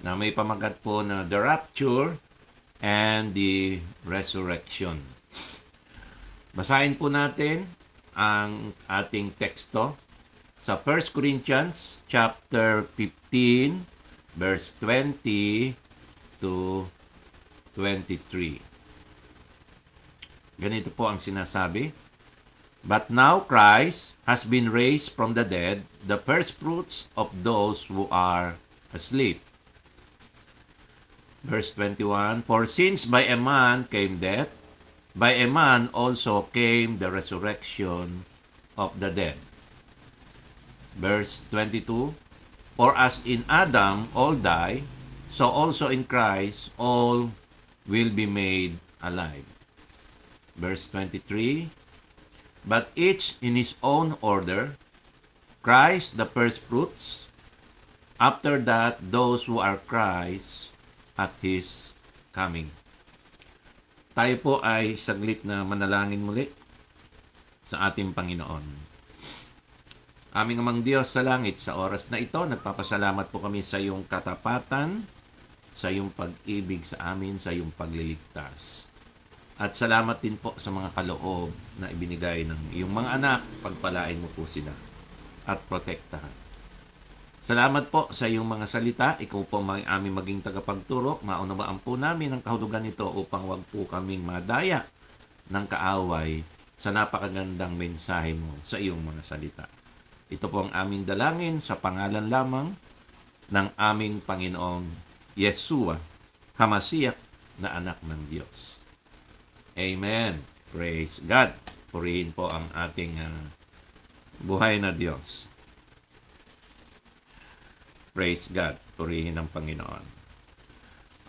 na may pamagat po na the rapture and the resurrection. Basahin po natin ang ating teksto sa 1 Corinthians chapter 15 verse 20 to 23. Ganito po ang sinasabi. But now Christ has been raised from the dead, the first fruits of those who are asleep. Verse 21, for since by a man came death, by a man also came the resurrection of the dead. Verse 22, for as in Adam all die, so also in Christ all will be made alive. Verse 23, but each in his own order, Christ the first fruits, after that those who are Christ at His coming. Tayo po ay saglit na manalangin muli sa ating Panginoon. Aming amang Diyos sa langit, sa oras na ito, nagpapasalamat po kami sa iyong katapatan, sa iyong pag-ibig sa amin, sa iyong pagliligtas. At salamat din po sa mga kaloob na ibinigay ng iyong mga anak. Pagpalain mo po sila at protektahan. Salamat po sa iyong mga salita. Ikaw po ang aming maging tagapagturo. Maunawaan po namin ang kahulugan nito upang wag po kaming madaya ng kaaway sa napakagandang mensahe mo sa iyong mga salita. Ito po ang aming dalangin sa pangalan lamang ng aming Panginoong Yeshua, Hamasiyak na anak ng Diyos. Amen. Praise God. Purihin po ang ating buhay na Diyos. Praise God. Purihin ang Panginoon.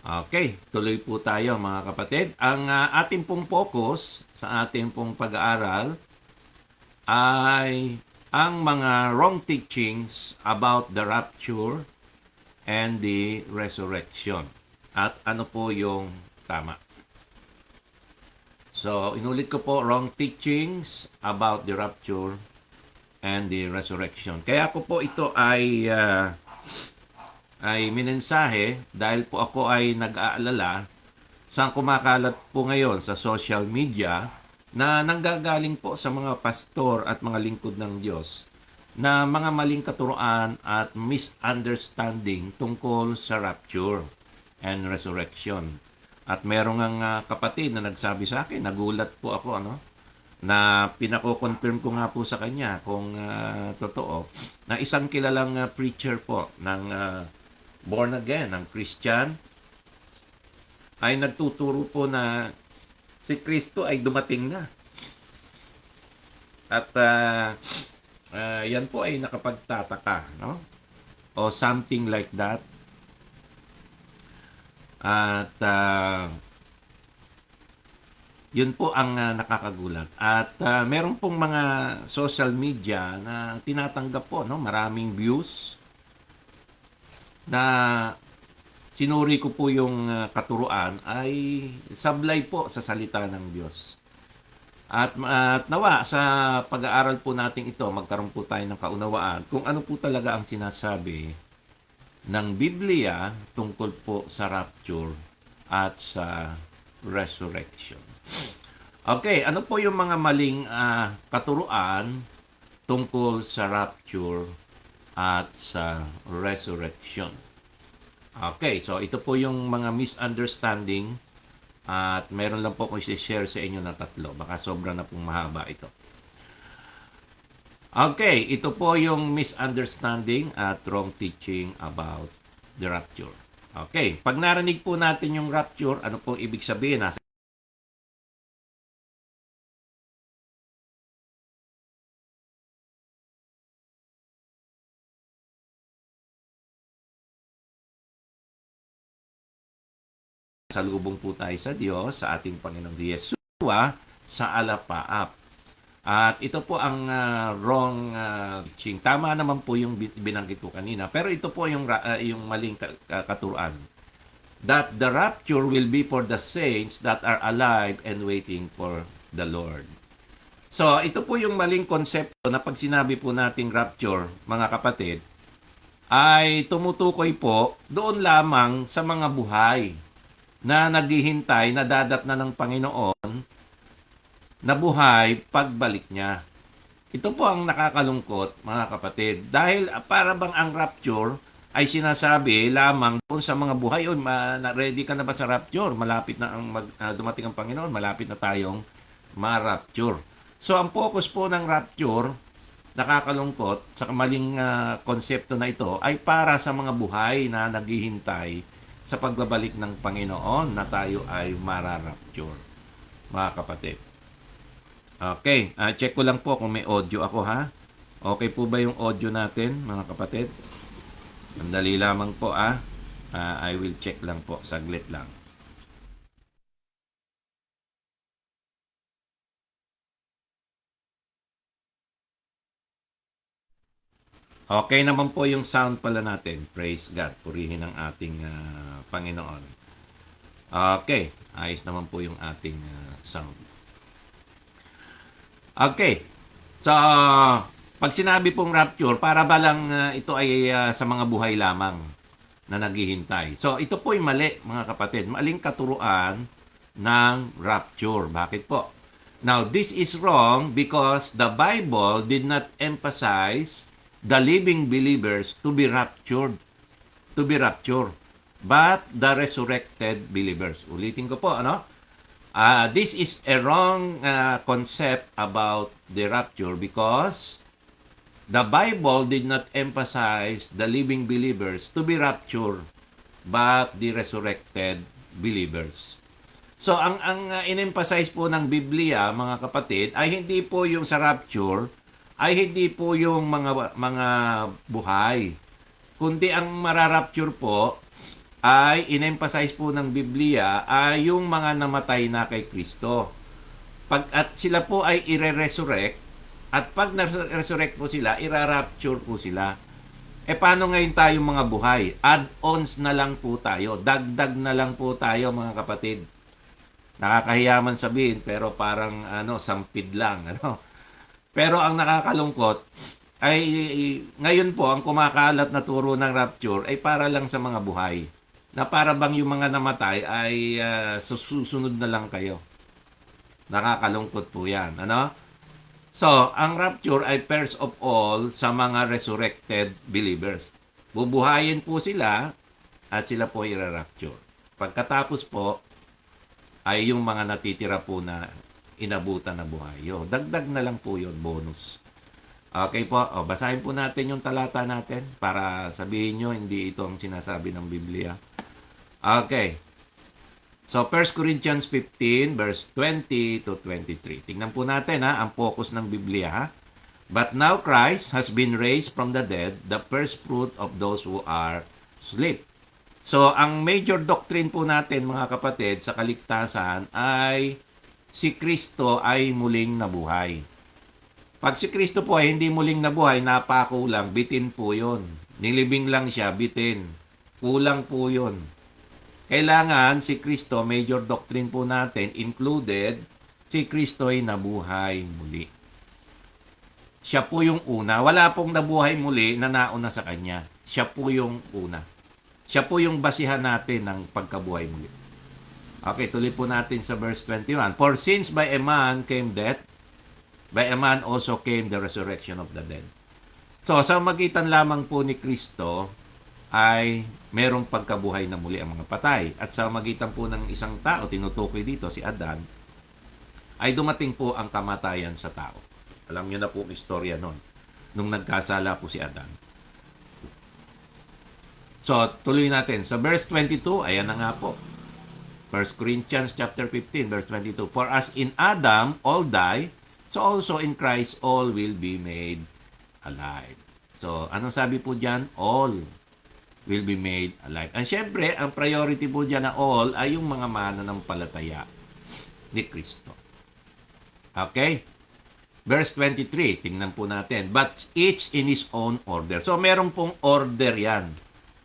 Okay, tuloy po tayo mga kapatid. Ang ating pong focus sa ating pong pag-aaral ay ang mga wrong teachings about the rapture and the resurrection. At ano po yung tama. So, inulit ko po, wrong teachings about the rapture and the resurrection. Kaya ko po ito ay minensahe dahil po ako ay nag-aalala sa kumakalat po ngayon sa social media na nanggagaling po sa mga pastor at mga lingkod ng Diyos na mga maling katuruan at misunderstanding tungkol sa rapture and resurrection. At merong ang kapatid na nagsabi sa akin, nagulat po ako, na pinako-confirm ko nga po sa kanya kung totoo, na isang kilalang preacher po ng born again, ng Christian, ay nagtuturo po na si Kristo ay dumating na. At yan po ay nakapagtataka, no? O something like that. At yun po ang nakakagulat. At meron pong mga social media na tinatanggap po, no? Maraming views na sinuri ko po yung katuruan ay sablay po sa salita ng Diyos. At nawa sa pag-aaral po natin ito, magkaroon po tayo ng kaunawaan kung ano po talaga ang sinasabi ng Biblia tungkol po sa rapture at sa resurrection. Okay, ano po yung mga maling katuruan tungkol sa rapture at sa resurrection? Okay, so ito po yung mga misunderstanding at meron lang po akong i-share sa inyo na tatlo. Baka sobra na pong mahaba ito. Okay, ito po yung misunderstanding at wrong teaching about the rapture. Okay, pag narinig po natin yung rapture, ano po ibig sabihin? Nasa salubong po tayo sa Diyos, sa ating Panginoong Yeshua, sa alapaap. At ito po ang wrong teaching. Tama naman po yung binanggit ko kanina. Pero ito po yung maling katuruan. That the rapture will be for the saints that are alive and waiting for the Lord. So, ito po yung maling konsepto na pag sinabi po nating rapture, mga kapatid, ay tumutukoy po doon lamang sa mga buhay na naghihintay na dadatnan ng Panginoon na buhay pagbalik niya. Ito po ang nakakalungkot, mga kapatid. Dahil para bang ang rapture ay sinasabi lamang doon sa mga buhay. Yun, ready ka na ba sa rapture? Malapit na dumating ang Panginoon. Malapit na tayong ma-rapture. So, ang focus po ng rapture, nakakalungkot, sa maling konsepto na ito, ay para sa mga buhay na naghihintay sa pagbabalik ng Panginoon na tayo ay mara-rapture, mga kapatid. Okay, check ko lang po kung may audio ako, ha. Okay po ba yung audio natin, mga kapatid? Sandali lamang po, I will check lang po, saglit lang. Okay naman po yung sound pala natin. Praise God. Purihin ang ating Panginoon. Okay, ayos naman po yung ating sound. Okay. So, pag sinabi pong rapture, para ba lang ito ay sa mga buhay lamang na naghihintay? So, ito po ay mali, mga kapatid. Maling katuruan ng rapture. Bakit po? Now, this is wrong because the Bible did not emphasize the living believers to be raptured, but the resurrected believers. Ulitin ko po, ano? This is a wrong concept about the rapture because the Bible did not emphasize the living believers to be raptured, but the resurrected believers. So, ang in-emphasize po ng Biblia, mga kapatid, ay hindi po yung sa rapture, ay hindi po yung mga buhay. Kundi ang mararapture po ay in-emphasize po ng Biblia ay yung mga namatay na kay Kristo. At sila po ay ire-resurrect, at pag na-resurrect po sila, ira-rapture po sila. Paano ngayon tayo mga buhay? Add-ons na lang po tayo. Dagdag na lang po tayo, mga kapatid. Nakakahiya man sabihin, pero parang sampid lang. Pero ang nakakalungkot ay ngayon po, ang kumakalat na turo ng rapture ay para lang sa mga buhay. Na para bang yung mga namatay ay susunod na lang kayo. Nakakalungkot po yan. So, ang rapture ay first of all sa mga resurrected believers. Bubuhayin po sila at sila po i-rapture. Pagkatapos po, ay yung mga natitira po na inabutan na buhay. Dagdag na lang po yun, bonus. Okay po, basahin po natin yung talata natin para sabihin nyo, hindi ito ang sinasabi ng Biblia. Okay. So, 1 Corinthians 15, verse 20 to 23. Tingnan po natin, ang focus ng Biblia. But now Christ has been raised from the dead, the first fruit of those who are asleep. So, ang major doctrine po natin, mga kapatid, sa kaligtasan ay si Kristo ay muling nabuhay. Pag si Kristo po ay hindi muling nabuhay, napako lang, bitin po yun. Nilibing lang siya, bitin. Kulang po yun. Kailangan si Kristo, major doctrine po natin, included, si Kristo ay nabuhay muli. Siya po yung una. Wala pong nabuhay muli na nauna sa Kanya. Siya po yung una. Siya po yung basihan natin ng pagkabuhay muli. Okay, tuloy po natin sa verse 21. For since by a man came death, by a man also came the resurrection of the dead. So, sa magitan lamang po ni Kristo, ay merong pagkabuhay na muli ang mga patay. At sa magitan po ng isang tao, tinutukoy dito si Adan, ay dumating po ang kamatayan sa tao. Alam niyo na po ang istorya nun. Nung nagkasala po si Adan. So, tuloy natin. Sa verse 22, ayan na nga po. 1 Corinthians chapter 15, verse 22. For as in Adam all die, so also in Christ all will be made alive. So, anong sabi po dyan? All will be made alive. And syempre, ang priority po dyan na all ay yung mga mananampalataya ni Kristo. Okay? Verse 23, tingnan po natin. But each in his own order. So, meron pong order yan.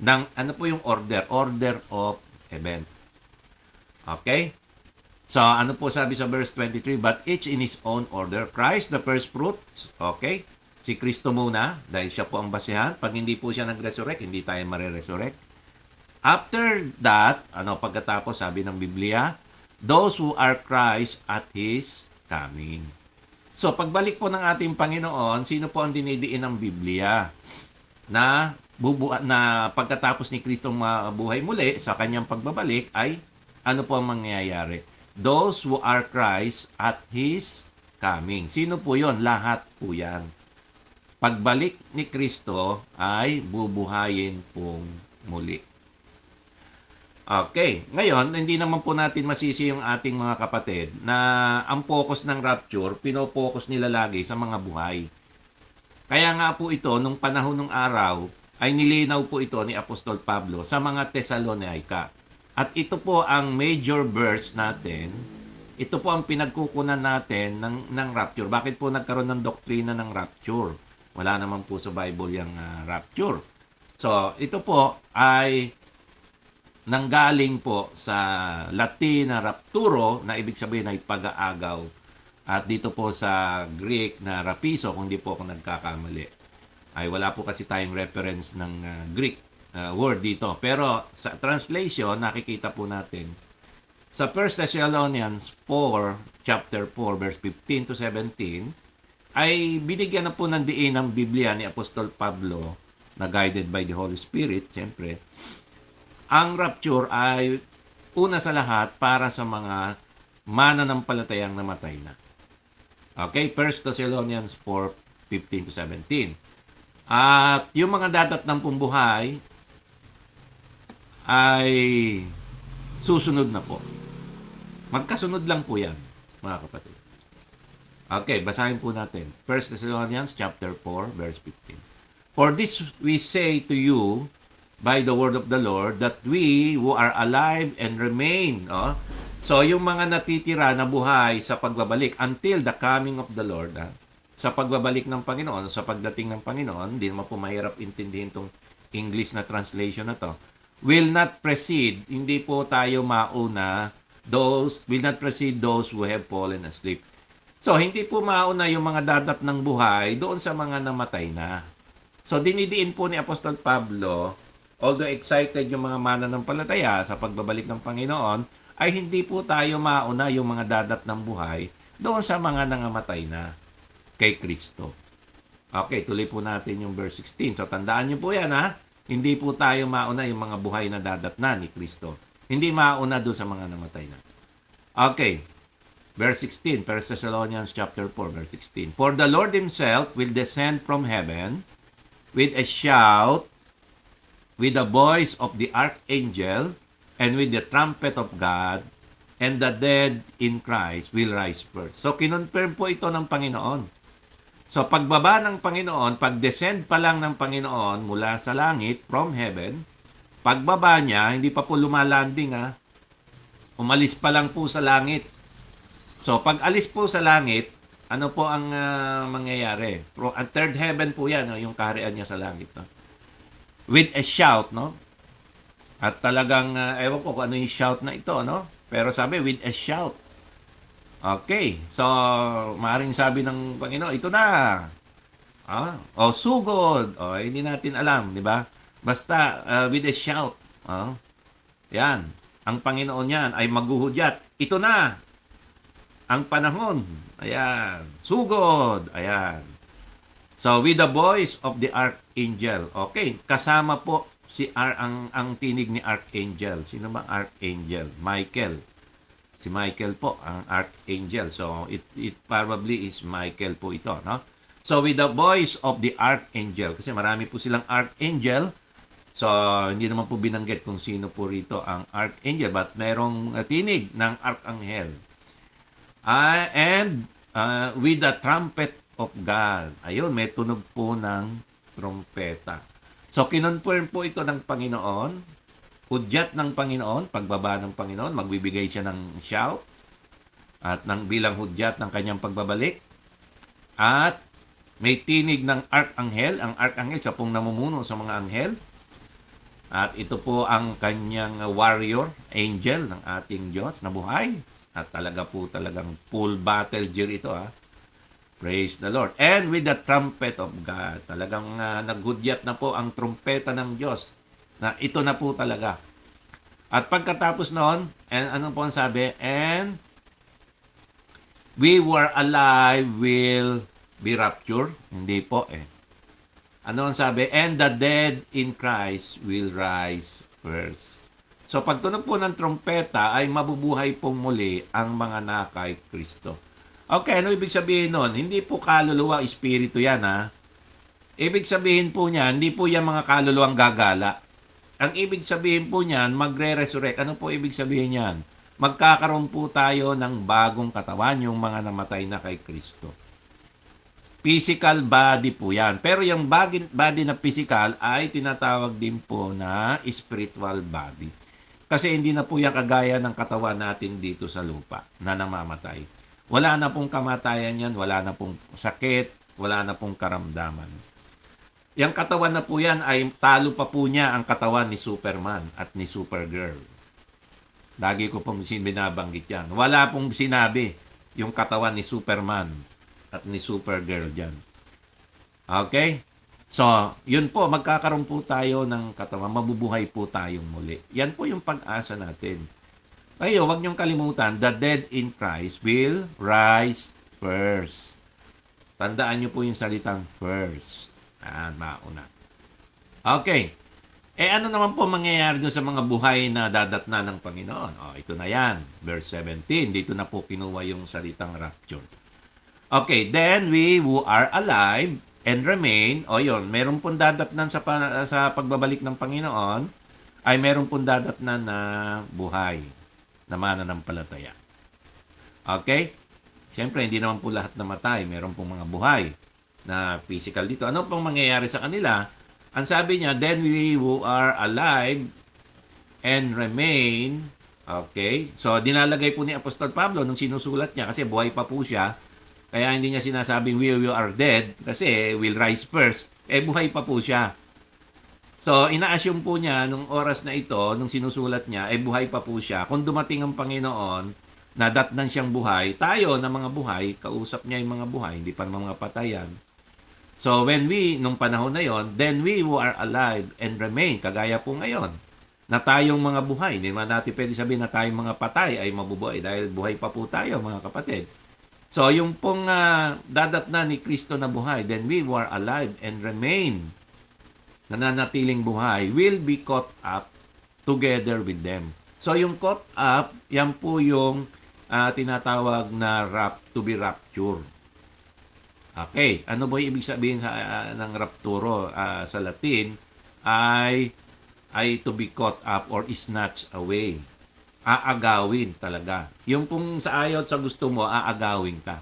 Ano po yung order? Order of event. Okay? So, ano po sabi sa verse 23? But each in his own order. Christ, the first fruits. Okay? Si Kristo muna, dahil siya po ang basehan. Pag hindi po siya nag-resurrect, hindi tayo mare-resurrect. After that, pagkatapos sabi ng Biblia, those who are Christ at His coming. So, pagbalik po ng ating Panginoon, sino po ang dinidiin ng Biblia? Na pagkatapos ni Kristong mabuhay muli sa kanyang pagbabalik ay ano po ang mangyayari? Those who are Christ at His coming. Sino po yon? Lahat po yan. Pagbalik ni Kristo ay bubuhayin pong muli. Okay. Ngayon, hindi naman po natin masisi yung ating mga kapatid na ang focus ng rapture, pinopokus nila lagi sa mga buhay. Kaya nga po ito, nung panahon ng araw, ay nilinaw po ito ni Apostol Pablo sa mga Thessalonica. At ito po ang major verse natin. Ito po ang pinagkukunan natin ng rapture. Bakit po nagkaroon ng doktrina ng rapture? Wala naman po sa Bible yung rapture. So, ito po ay nanggaling po sa Latin na rapturo, na ibig sabihin ay pag-aagaw. At dito po sa Greek na rapiso, kung di po ako nagkakamali, ay wala po kasi tayong reference ng Greek word dito. Pero sa translation, nakikita po natin sa 1 Thessalonians 4, chapter 4, verse 15 to 17, ay binigyan na po ng diin ng Biblia ni Apostol Pablo, na guided by the Holy Spirit, siyempre. Ang rapture ay una sa lahat para sa mga mananampalatayang namatay na. Okay, 1 Thessalonians 4, 15 to 17. At yung mga dadatnang pumbuhay ay susunod na po. Magkasunod lang po yan, mga kapatid. Okay, basahin po natin. 1 Thessalonians chapter 4, verse 15. For this we say to you by the word of the Lord, that we who are alive and remain. So, yung mga natitira na buhay sa pagbabalik until the coming of the Lord, sa pagbabalik ng Panginoon, sa pagdating ng Panginoon, hindi naman po mahirap intindihin itong English na translation na to, will not precede, hindi po tayo mauna, will not precede those who have fallen asleep. So, hindi po mauna yung mga dadat ng buhay doon sa mga namatay na. So, dinidiin po ni Apostol Pablo, although excited yung mga mananampalataya sa pagbabalik ng Panginoon, ay hindi po tayo mauna yung mga dadat ng buhay doon sa mga nangamatay na kay Kristo. Okay, tuloy po natin yung verse 16. So, tandaan nyo po yan, ha? Hindi po tayo mauna yung mga buhay na dadat na ni Kristo. Hindi mauna doon sa mga namatay na. Okay, verse 16, 1 Thessalonians chapter 4, verse 16. For the Lord Himself will descend from heaven with a shout, with the voice of the archangel, and with the trumpet of God, and the dead in Christ will rise first. So, kinonfirm po ito ng Panginoon. So, pagbaba ng Panginoon, pag-descend pa lang ng Panginoon mula sa langit, from heaven, pagbaba niya, hindi pa po lumalanding, umalis pa lang po sa langit. So, pag alis po sa langit, ano po ang mangyayari? Ang third heaven po yan, yung kaharian niya sa langit. With a shout, no? At talagang, ewan ko kung ano yung shout na ito, no? Pero sabi, with a shout. Okay. So, maaaring sabi ng Panginoon, ito na. O sugod. O, hindi natin alam, di ba? Basta, with a shout. Yan. Ang Panginoon yan ay maghuhudyat. Ito na. Ang panahon. Ayan. Sugod. Ayan. So, with the voice of the archangel. Okay. Kasama po ang tinig ni archangel. Sino ba archangel? Michael. Si Michael po, ang archangel. So, it probably is Michael po ito, no? So, with the voice of the archangel. Kasi marami po silang archangel. So, hindi naman po binanggit kung sino po rito ang archangel. But merong tinig ng archangel. And with the trumpet of God. Ayun, may tunog po ng trompeta. So, kinonfirm po ito ng Panginoon. Hudyat ng Panginoon, pagbaba ng Panginoon, magbibigay siya ng shout at bilang hudyat ng kanyang pagbabalik. At may tinig ng arkanghel. Ang arkanghel, siya pong namumuno sa mga anghel. At ito po ang kanyang warrior, angel ng ating Diyos na buhay. At talagang full battle gear ito. Praise the Lord. And with the trumpet of God. Talagang naghudyat na po ang trumpeta ng Diyos. Na ito na po talaga. At pagkatapos noon, and ano po ang sabi? And we were alive will be raptured. Hindi po eh. Ano ang sabi? And the dead in Christ will rise first. So pagtunog po ng trompeta ay mabubuhay pong muli ang mga nakay Kristo. Okay, ano ibig sabihin nun? Hindi po kaluluwa, espiritu yan ha. Ibig sabihin po niyan, hindi po yan mga kaluluwang gagala. Ang ibig sabihin po niyan, magre-resurrect. Ano po ibig sabihin niyan? Magkakaroon po tayo ng bagong katawan, yung mga namatay na kay Kristo. Physical body po yan. Pero yung body na physical ay tinatawag din po na spiritual body. Kasi hindi na po yan kagaya ng katawan natin dito sa lupa na namamatay. Wala na pong kamatayan yan, wala na pong sakit, wala na pong karamdaman. Yung katawan na po yan ay talo pa po niya ang katawan ni Superman at ni Supergirl. Lagi ko pong binabanggit yan. Wala pong sinabi yung katawan ni Superman at ni Supergirl dyan. Okay? So, yun po, magkakaroon po tayo ng katawan, mabubuhay po tayong muli. Yan po yung pag-asa natin. Ayo, wag niyong kalimutan, the dead in Christ will rise first. Tandaan niyo po yung salitang first. Mauna. Okay. Ano naman po mangyayari doon sa mga buhay na dadatna ng Panginoon? Ito na yan. Verse 17. Dito na po kinuha yung salitang rapture. Okay. Then we who are alive and remain, yun, meron pong dadatnan sa pagbabalik ng Panginoon, ay meron pong dadatnan na buhay na mananampalataya. Okay? Siyempre, hindi naman po lahat namatay. Meron pong mga buhay na physical dito. Ano pong mangyayari sa kanila? Ang sabi niya, then we who are alive and remain. Okay? So, dinalagay po ni Apostol Pablo nung sinusulat niya kasi buhay pa po siya. Kaya hindi niya sinasabing we are dead kasi will rise first. Buhay pa po siya. So, ina-assume po niya nung oras na ito, nung sinusulat niya, buhay pa po siya. Kung dumating ang Panginoon, na datnan siyang buhay, tayo na mga buhay, kausap niya yung mga buhay, hindi pa mga patayan. So, nung panahon na yon, then we who are alive and remain, kagaya po ngayon, na tayong mga buhay. Hindi man natin pwede sabihin na tayong mga patay ay mabubuhay dahil buhay pa po tayo, mga kapatid. So, yung pong dadatnan ni Kristo na buhay, then we who are alive and remain, nananatiling buhay, will be caught up together with them. So, yung caught up, yan po yung tinatawag na to be rapture. Okay, ano ba yung ibig sabihin ng rapturo sa Latin? Ay to be caught up or snatched away. Aagawin talaga. Yung pong sa ayot sa gusto mo, aagawin ka.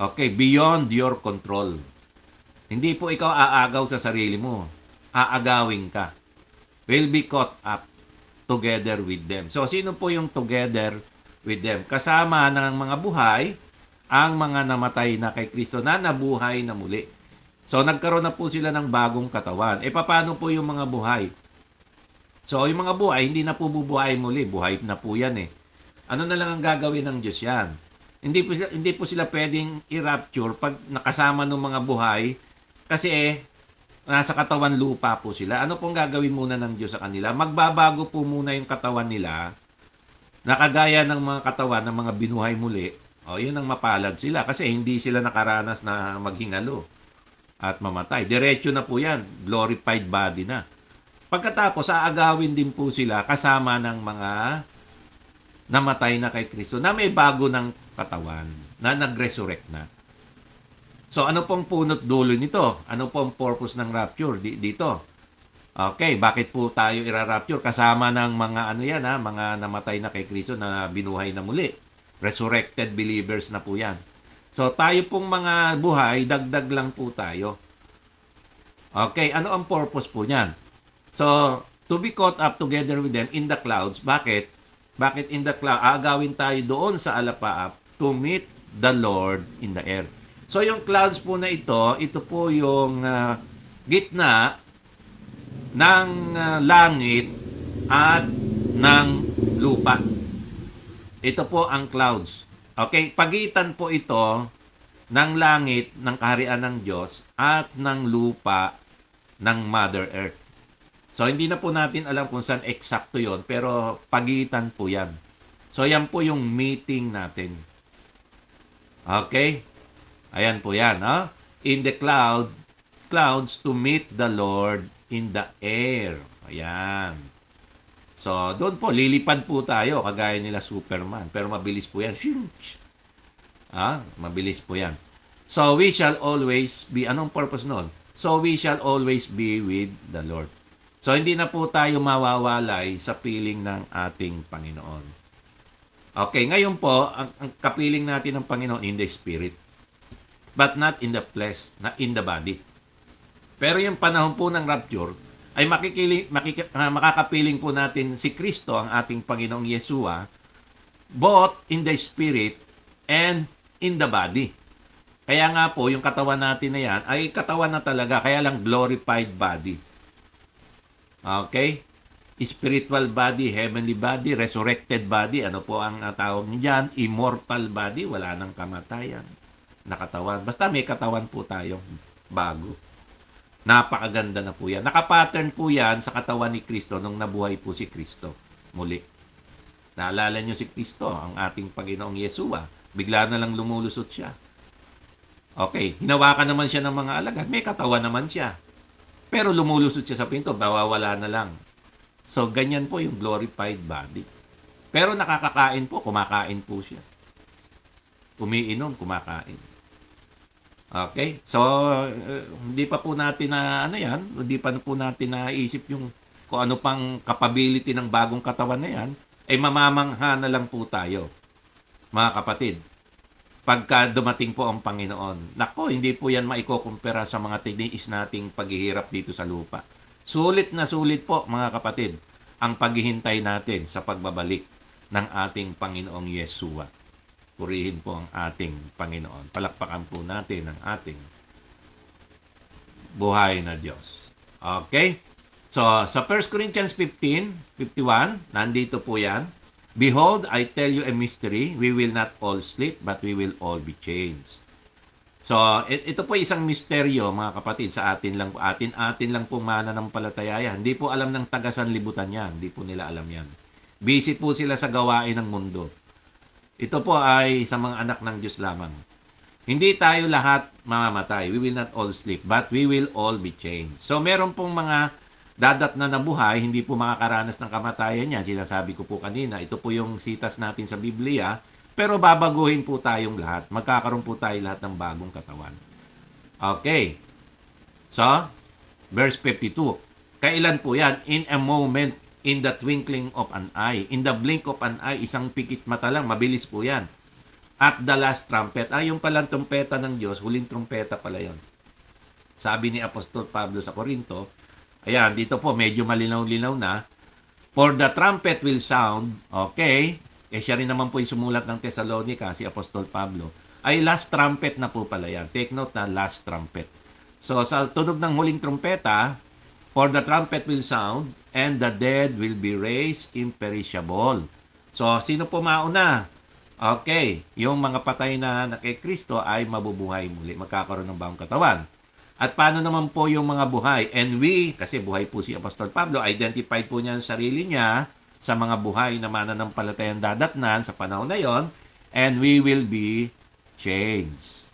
Okay, beyond your control. Hindi po ikaw aagaw sa sarili mo. Aagawin ka. Will be caught up together with them. So, sino po yung together with them? Kasama ng mga buhay, ang mga namatay na kay Kristo na nabuhay na muli. So, nagkaroon na po sila ng bagong katawan. Paano po yung mga buhay? So, yung mga buhay, hindi na po bubuhay muli. Buhay na po yan eh. Ano na lang ang gagawin ng Diyos yan? Hindi po sila pwedeng i-rapture pag nakasama ng mga buhay kasi nasa katawan lupa po sila. Ano pong gagawin muna ng Diyos sa kanila? Magbabago po muna yung katawan nila na kagaya ng mga katawan ng mga binuhay muli. Yun ang mapalad sila kasi hindi sila nakaranas na maghingalo at mamatay. Diretso na po yan. Glorified body na. Pagkatapos, aagawin din po sila kasama ng mga namatay na kay Kristo na may bago ng katawan na nag-resurrect na. So, ano pong punot dulo nito? Ano pong purpose ng rapture dito? Okay, bakit po tayo ira-rapture? Kasama ng mga mga namatay na kay Kristo na binuhay na muli. Resurrected believers na po yan. So, tayo pong mga buhay, dagdag lang po tayo. Okay, ano ang purpose po niyan? So, to be caught up together with them in the clouds. Bakit? Bakit in the cloud? Aagawin tayo doon sa alapaap to meet the Lord in the air. So, yung clouds po na ito po yung gitna ng langit at ng lupa. Ito po ang clouds. Okay? Pagitan po ito ng langit, ng kaharian ng Diyos, at ng lupa ng Mother Earth. So, hindi na po natin alam kung saan eksakto yon, pero pagitan po yan. So, yan po yung meeting natin. Okay? Ayan po yan. Ha? In the clouds to meet the Lord in the air. Ayan. So, doon po, lilipad po tayo, kagaya nila Superman. Pero mabilis po yan. Mabilis po yan. So, we shall always be, anong purpose nun? So, we shall always be with the Lord. So, hindi na po tayo mawawalay sa piling ng ating Panginoon. Okay, ngayon po, ang kapiling natin ng Panginoon in the Spirit. But not in the flesh, not in the body. Pero yung panahon po ng rapture, ay makakapiling po natin si Kristo, ang ating Panginoong Yeshua, both in the Spirit and in the body. Kaya nga po, yung katawan natin na yan, ay katawan na talaga, kaya lang glorified body. Okay? Spiritual body, heavenly body, resurrected body. Ano po ang tawag niyan? Immortal body, wala nang kamatayan. Nakatawan. Basta may katawan po tayo bago. Napakaganda na po yan. Nakapattern po yan sa katawan ni Kristo nung nabuhay po si Kristo. Muli. Naalala niyo si Kristo, ang ating Panginoong Yeshua. Bigla na lang lumulusot siya. Okay, hinawakan naman siya ng mga alagad. May katawan naman siya. Pero lumulusot siya sa pinto, bawawala na lang. So, ganyan po yung glorified body. Pero nakakakain po, kumakain po siya. Umiinom, kumakain. Okay? So, hindi pa po natin na, hindi pa po natin naisip yung kung ano pang capability ng bagong katawan na yan, ay mamamangha na lang po tayo, mga kapatid. Pagka dumating po ang Panginoon. Nako, hindi po yan maikukumpara sa mga tiniis nating paghihirap dito sa lupa. Sulit na sulit po, mga kapatid, ang paghihintay natin sa pagbabalik ng ating Panginoong Yeshua. Purihin po ang ating Panginoon. Palakpakan po natin ang ating buhay na Diyos. Okay? So, sa 1 Corinthians 15:51, nandito po yan. Behold, I tell you a mystery. We will not all sleep, but we will all be changed. So, ito po isang misteryo, mga kapatid, sa atin lang po mananampalataya. Hindi po alam ng taga-sanlibutan yan. Hindi po nila alam yan. Busy po sila sa gawain ng mundo. Ito po ay sa mga anak ng Diyos lamang. Hindi tayo lahat mamamatay. We will not all sleep, but we will all be changed. So, meron pong mga dadat na nabuhay, hindi po makakaranas ng kamatayan yan. Sinasabi ko po kanina, ito po yung sitas natin sa Biblia, pero babaguhin po tayong lahat. Magkakaroon po tayo lahat ng bagong katawan. Okay. So, verse 52. Kailan po yan? In a moment, in the twinkling of an eye. In the blink of an eye, isang pikit mata lang, mabilis po yan. At the last trumpet. Yung palang trumpeta ng Diyos, huling trumpeta pala yan. Sabi ni Apostol Pablo sa Corinto, ayan, dito po, medyo malinaw-linaw na. For the trumpet will sound, okay, siya rin naman po yung sumulat ng Thessalonica, si Apostol Pablo, ay last trumpet na po pala yan. Take note na last trumpet. So, sa tunog ng huling trumpeta, for the trumpet will sound, and the dead will be raised imperishable. So, sino po mauna? Okay, yung mga patay na kay Kristo ay mabubuhay muli, magkakaroon ng bagong katawan. At paano naman po yung mga buhay? And we, kasi buhay po si Apostol Pablo, identified po niya ang sarili niya sa mga buhay na mananampalatayang dadatnan sa panahon na yon, and we will be changed.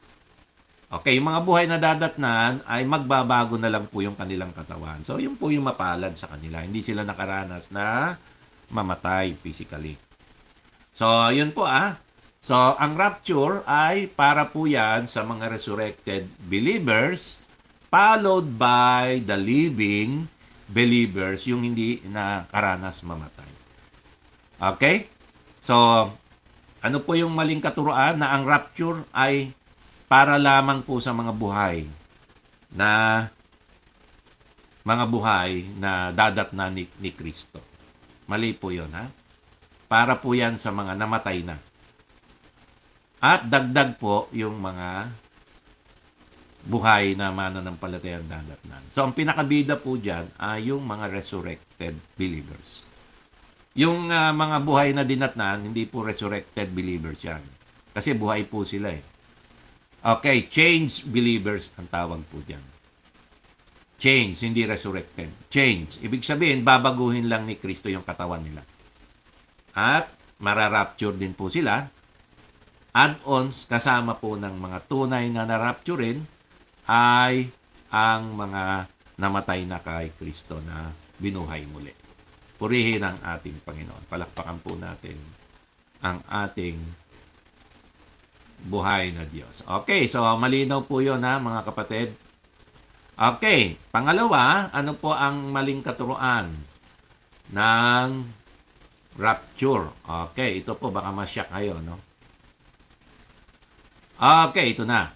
Okay, yung mga buhay na dadatnan ay magbabago na lang po yung kanilang katawan. So, yun po yung mapalad sa kanila. Hindi sila nakaranas na mamatay physically. So, yun po So, ang rapture ay para po yan sa mga resurrected believers followed by the living believers, yung hindi nakaranas mamatay. Okay? So, ano po yung maling katuroan na ang rapture ay para lamang po sa mga buhay na dadatnan ni Kristo. Mali po yun, Para po yan sa mga namatay na. At dagdag po yung mga buhay na mananampalatayang dadatnan. So, ang pinakabida po dyan ay yung mga resurrected believers. Yung mga buhay na dinatnan, hindi po resurrected believers yan. Kasi buhay po sila . Okay, changed believers ang tawag po diyan. Change, hindi resurrected. Change. Ibig sabihin, babaguhin lang ni Kristo yung katawan nila. At mararapture din po sila. Add-ons kasama po ng mga tunay na narapturin ay ang mga namatay na kay Kristo na binuhay muli. Purihin ang ating Panginoon. Palakpakan po natin ang ating buhay na Diyos. Okay, so malinaw po yun ha, mga kapatid. Okay, pangalawa, ano po ang maling katuruan ng rapture? Okay, ito po baka masyak kayo, no? Okay, ito na.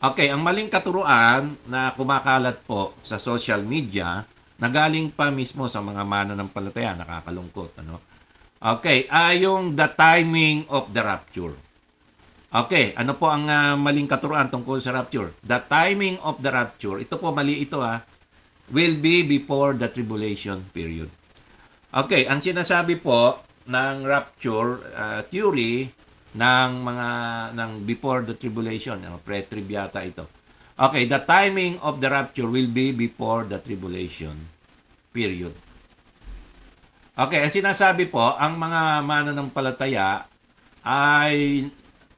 Okay, ang maling katuruan na kumakalat po sa social media na galing pa mismo sa mga mananampalataya, nakakalungkot, ano? Okay, yung the timing of the rapture. Okay, ano po ang maling katuruan tungkol sa rapture? The timing of the rapture, ito po mali ito will be before the tribulation period. Okay, ang sinasabi po ng rapture theory ng before the tribulation, pre-trib yata ito. Okay, the timing of the rapture will be before the tribulation period. Okay, ang sinasabi po, ang mga mananampalataya ay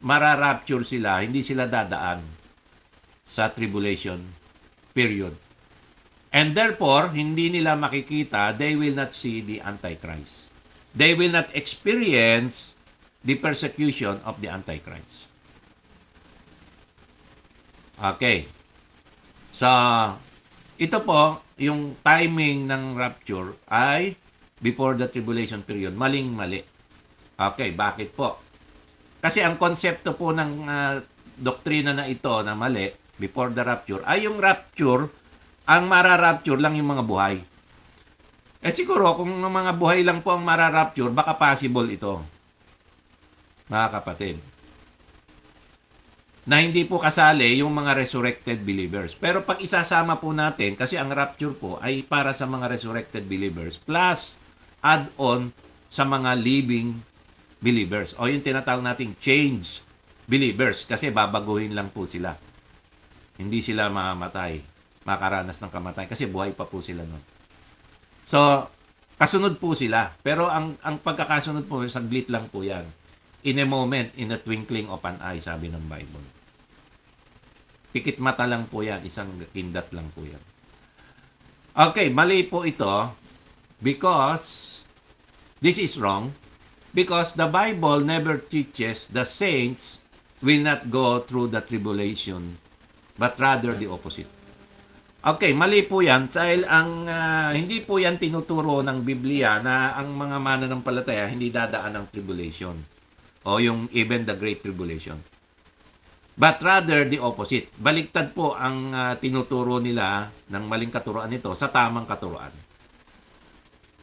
mararapture sila, hindi sila dadaan sa tribulation period. And therefore, hindi nila makikita, they will not see the Antichrist. They will not experience the persecution of the Antichrist. Okay. So, ito po, yung timing ng rapture ay before the tribulation period. Maling-mali. Okay, bakit po? Kasi ang konsepto po ng doktrina na ito na mali, before the rapture, ay yung rapture, ang mararapture lang yung mga buhay. Siguro, kung mga buhay lang po ang mararapture, baka possible ito, mga kapatid. Na hindi po kasali yung mga resurrected believers. Pero pag isasama po natin, kasi ang rapture po ay para sa mga resurrected believers, plus add-on sa mga living believers. O yung tinatawag nating changed believers kasi babaguhin lang po sila. Hindi sila mamamatay, makaranas ng kamatay kasi buhay pa po sila nun. So, kasunod po sila. Pero ang pagkakasunod po, saglit lang po yan. In a moment, in a twinkling of an eye, sabi ng Bible. Pikit mata lang po yan, isang kindat lang po yan. Okay, mali po ito because this is wrong. Because the Bible never teaches the saints will not go through the tribulation, but rather the opposite. Okay, mali po yan. Dahil hindi po yan tinuturo ng Biblia na ang mga mananampalataya hindi dadaan ng tribulation. O yung even the Great Tribulation. But rather the opposite. Baliktad po ang tinuturo nila ng maling katuruan nito sa tamang katuruan.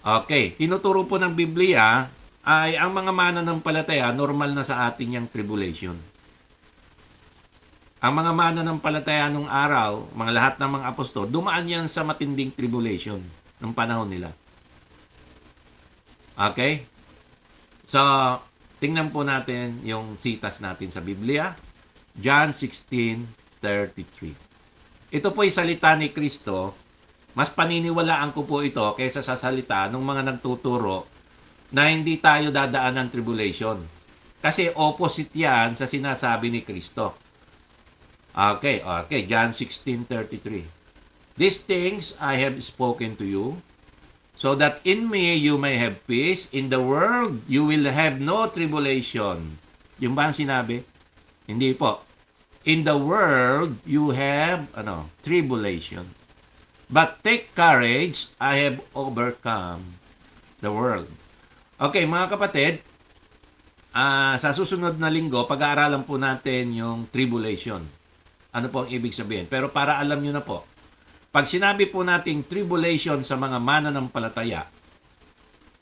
Okay, tinuturo po ng Biblia ay ang mga mananampalataya, normal na sa atin yung tribulation. Ang mga mananampalataya nung araw, mga lahat ng mga apostol, dumaan yan sa matinding tribulation ng panahon nila. Okay? So, tingnan po natin yung sitas natin sa Biblia. John 16:33. Ito po ay salita ni Kristo. Mas paniniwalaan ko po ito kaysa sa salita ng mga nagtuturo na hindi tayo dadaan ng tribulation. Kasi opposite yan sa sinasabi ni Kristo. Okay, John 16:33. These things I have spoken to you, so that in me you may have peace. In the world you will have no tribulation. Yung ba ang sinabi? Hindi po. In the world you have tribulation. But take courage, I have overcome the world. Okay, mga kapatid, sa susunod na linggo, pag-aaralan po natin yung tribulation. Ano po ang ibig sabihin? Pero para alam nyo na po, pag sinabi po nating tribulation sa mga mananampalataya,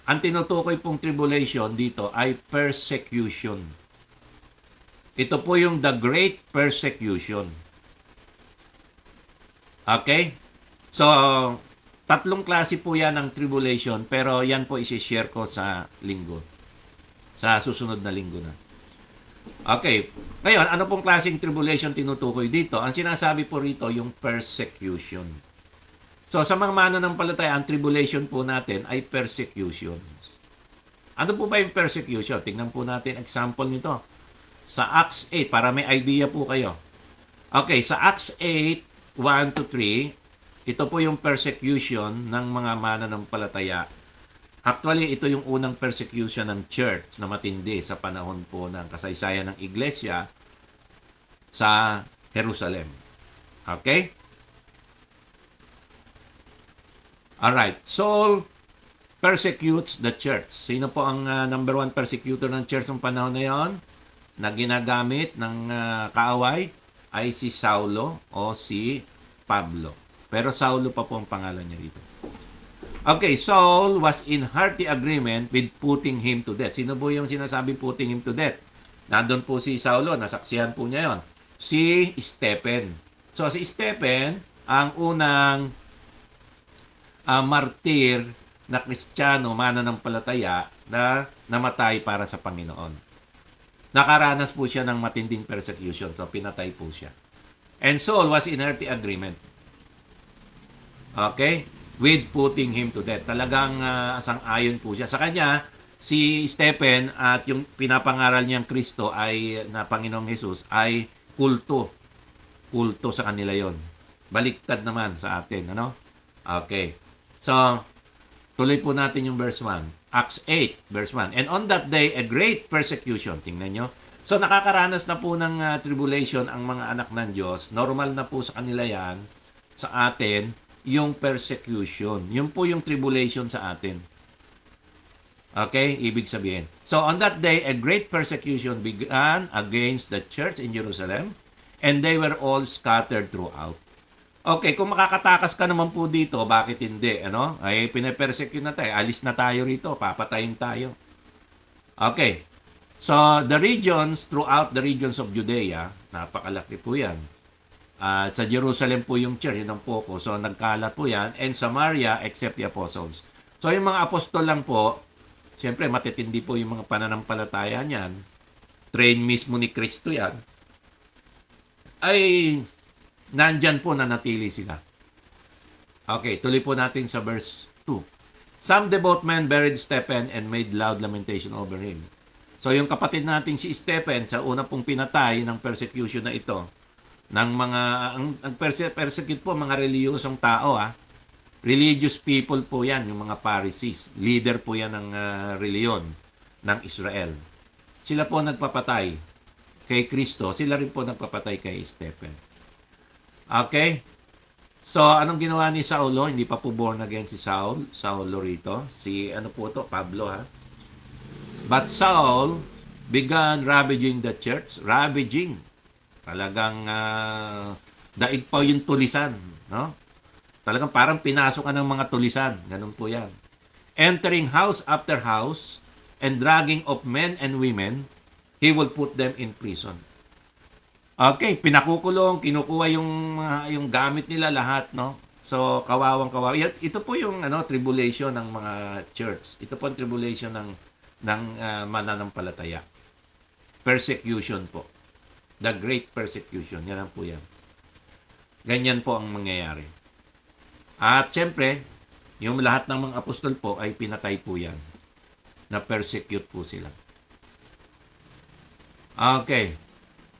ang tinutukoy pong tribulation dito ay persecution. Ito po yung the great persecution. Okay? So, tatlong klase po yan ng tribulation, pero yan po isi-share ko sa linggo. Sa susunod na linggo na. Okay. Ngayon, ano pong klaseng tribulation tinutukoy dito? Ang sinasabi po rito, yung persecution. So, sa mga mananampalataya, ang tribulation po natin ay persecution. Ano po ba yung persecution? Tingnan po natin example nito. Sa Acts 8, para may idea po kayo. Okay, sa Acts 8, 1 to 3, ito po yung persecution ng mga mananampalataya. Actually, ito yung unang persecution ng church na matindi sa panahon po ng kasaysayan ng iglesia sa Jerusalem. Okay? Alright. Saul persecutes the church. Sino po ang number one persecutor ng church ng panahon na yon na ginagamit ng kaaway? Ay si Saulo o si Pablo. Pero Saulo pa po ang pangalan niya dito. Okay, Saul was in hearty agreement with putting him to death. Sino po yung sinasabing putting him to death? Nandun po si Saulo, nasaksihan po niya yon. Si Stephen. So si Stephen, ang unang martir na Kristiyano, mananampalataya na namatay para sa Panginoon. Nakaranas po siya ng matinding persecution, so pinatay po siya. And Saul was in hearty agreement. Okay? With putting him to death. Talagang sang-ayon po siya. Sa kanya, si Stephen at yung pinapangaral niyang Kristo ay na Panginoong Jesus ay kulto. Kulto sa kanila yon. Baliktad naman sa atin. Ano? Okay. So, tuloy po natin yung verse 1. Acts 8, verse 1. And on that day, a great persecution. Tingnan nyo. So, nakakaranas na po ng tribulation ang mga anak ng Diyos. Normal na po sa kanila yan. Sa atin, yung persecution. Yun po yung tribulation sa atin. Okay? Ibig sabihin. So, on that day, a great persecution began against the church in Jerusalem, and they were all scattered throughout. Okay, kung makakatakas ka naman po dito, bakit hindi? Ano? Ay, pinapersecute na tayo. Alis na tayo rito. Papatayin tayo. Okay. So, the regions, throughout the regions of Judea, napakalaki po yan. Sa Jerusalem po yung church, yun ang focus. So, nagkalat po yan. And Samaria, except the apostles. So, yung mga apostol lang po, siyempre, matitindi po yung mga pananampalataya niyan. Train mismo ni Kristo yan. Ay, nandyan po na natili sila. Okay, tuloy po natin sa verse 2. Some devout men buried Stephen and made loud lamentation over him. So, yung kapatid nating si Stephen, sa una pong pinatay ng persecution na ito, ng mga ang persecute po mga reliyosong tao religious people po yan, yung mga Pharisees, leader po yan ng reliyon ng Israel. Sila po nagpapatay kay Kristo, sila rin po nagpapatay kay Stephen. Okay? So, anong ginawa ni Saulo? Hindi pa po born again si Saulo rito. Si ano po to? Pablo But Saul began ravaging the church. Ravaging. Talagang daig pa yung tulisan, no? Talagang parang pinasok ka ng mga tulisan. Ganun po yan. Entering house after house and dragging of men and women, he will put them in prison. Okay, pinakukulong, kinukuha yung gamit nila lahat, no? So, kawawang-kawawa. Ito po yung tribulation ng mga church. Ito po ang tribulation ng mananampalataya. Persecution po. The great persecution. Yan po yan. Ganyan po ang mangyayari. At syempre, yung lahat ng mga apostol po ay pinatay po yan. Na-persecute po sila. Okay.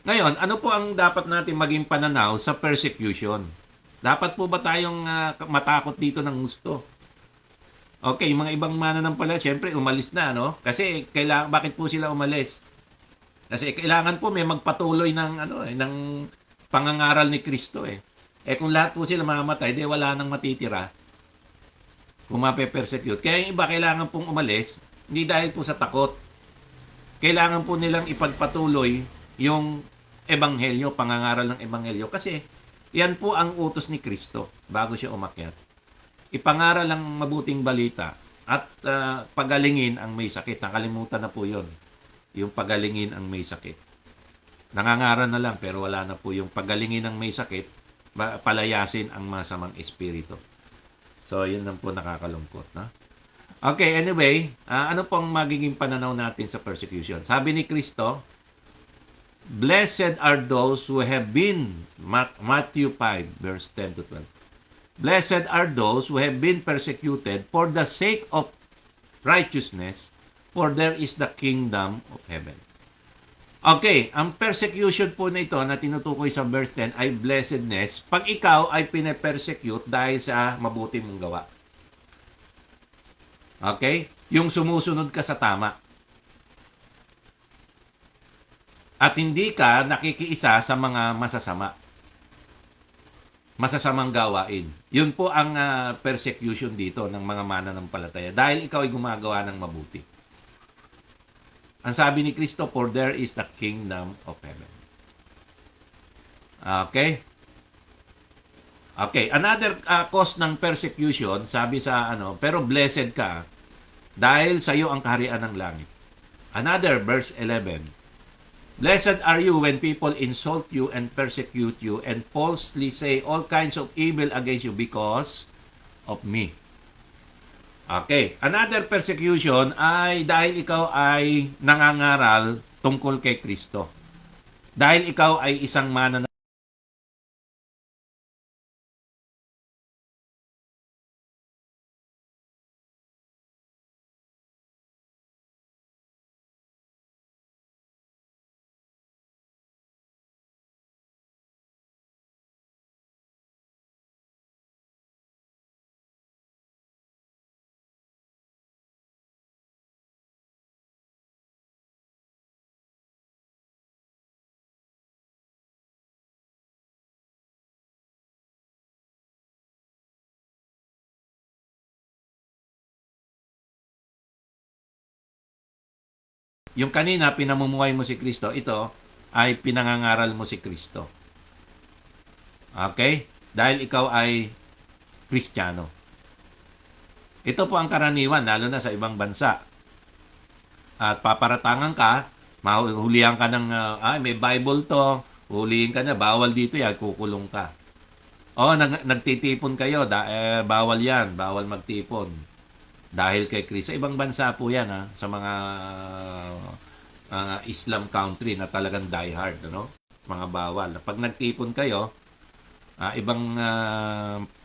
Ngayon, ano po ang dapat natin maging pananaw sa persecution? Dapat po ba tayong matakot dito ng gusto? Okay, yung mga ibang mananampalataya, syempre umalis na, no? Kasi bakit po sila umalis? Kasi kailangan po may magpatuloy ng pangangaral ni Kristo kung lahat po sila mamamatay, di wala nang matitira. Kung mape-persecute. Kaya yung iba kailangan pong umalis, hindi dahil po sa takot. Kailangan po nilang ipagpatuloy yung ebanghelyo, pangangaral ng ebanghelyo. Kasi yan po ang utos ni Kristo bago siya umakyat. Ipangaral ang mabuting balita at pagalingin ang may sakit. Nakalimutan na po yon. Yung pagalingin ang may sakit. Nangangaral na lang pero wala na po yung pagalingin ang may sakit, palayasin ang masamang espiritu. So, yun lang po nakakalungkot. No? Okay, anyway, ano pong magiging pananaw natin sa persecution? Sabi ni Kristo, Blessed are those who have been, Matthew 5, verse 10 to 12. Blessed are those who have been persecuted for the sake of righteousness, for there is the kingdom of heaven. Okay, ang persecution po na ito na tinutukoy sa verse 10 ay blessedness pag ikaw ay pine-persecute dahil sa mabuti mong gawa. Okay? Yung sumusunod ka sa tama. At hindi ka nakikiisa sa mga masasama. Masasamang gawain. Yun po ang persecution dito ng mga mananampalataya dahil ikaw ay gumagawa ng mabuti. Ang sabi ni Kristo, for there is the kingdom of heaven. Okay? Okay, another cause ng persecution, sabi sa pero blessed ka dahil sa iyo ang kaharian ng langit. Another, verse 11. Blessed are you when people insult you and persecute you and falsely say all kinds of evil against you because of me. Okay. Another persecution ay dahil ikaw ay nangangaral tungkol kay Kristo. Dahil ikaw ay isang mananampalataya. Yung kanina, pinamumuhay mo si Kristo. Ito ay pinangangaral mo si Kristo. Okay? Dahil ikaw ay Kristiyano. Ito po ang karaniwan, lalo na sa ibang bansa. At paparatangan ka, mahuhulihan ka ng, may Bible to, hulihin ka na, bawal dito yan, kukulong ka. Nagtitipon kayo, bawal yan, bawal magtipon. Dahil kay Kristo. Sa ibang bansa po yan, sa mga Islam country na talagang diehard, mga bawal. Pag nagtipon kayo, ibang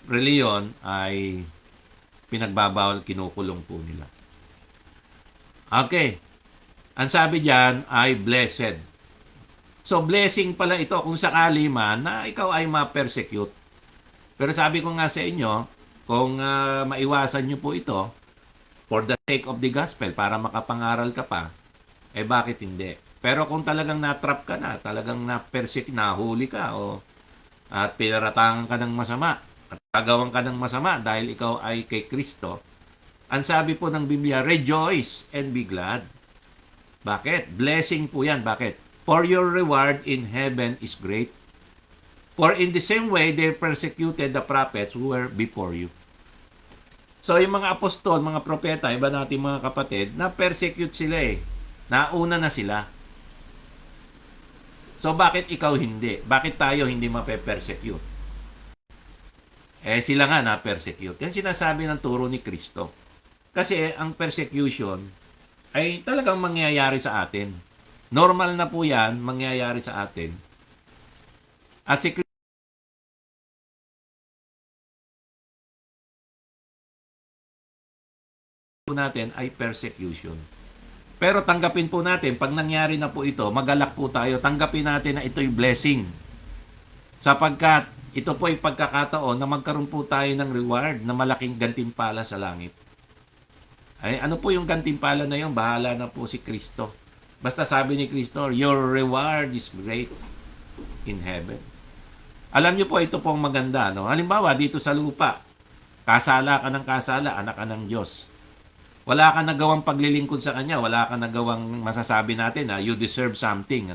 reliyon ay pinagbabawal, kinukulong po nila. Okay. Ang sabi diyan ay blessed. So, blessing pala ito kung sakali man na ikaw ay ma-persecute. Pero sabi ko nga sa inyo, kung maiwasan nyo po ito, for the sake of the gospel, para makapangaral ka pa, bakit hindi? Pero kung talagang na-trap ka na, talagang na-persecute, nahuli ka, at pinaratangan ka ng masama, at gagawan ka ng masama dahil ikaw ay kay Kristo, ang sabi po ng Biblia, rejoice and be glad. Bakit? Blessing po yan. Bakit? For your reward in heaven is great. For in the same way, they persecuted the prophets who were before you. So, yung mga apostol, mga propeta, iba natin mga kapatid, na-persecute sila Nauna na sila. So, bakit ikaw hindi? Bakit tayo hindi mape-persecute? Sila nga na-persecute. Yan sinasabi ng turo ni Kristo. Kasi ang persecution ay talagang mangyayari sa atin. Normal na po yan, mangyayari sa atin. At si natin ay persecution. Pero tanggapin po natin, pag nangyari na po ito, magalak po tayo, tanggapin natin na ito'y blessing. Sapagkat ito po ay pagkakataon na magkaroon po tayo ng reward na malaking gantimpala sa langit. Ano po yung gantimpala na yun? Bahala na po si Kristo. Basta sabi ni Kristo, your reward is great in heaven. Alam niyo po, ito pong maganda. Halimbawa, dito sa lupa, kasala ka ng kasala, anak ka ng Diyos. Wala ka nagawang paglilingkod sa Kanya, wala ka nagawang masasabi natin na you deserve something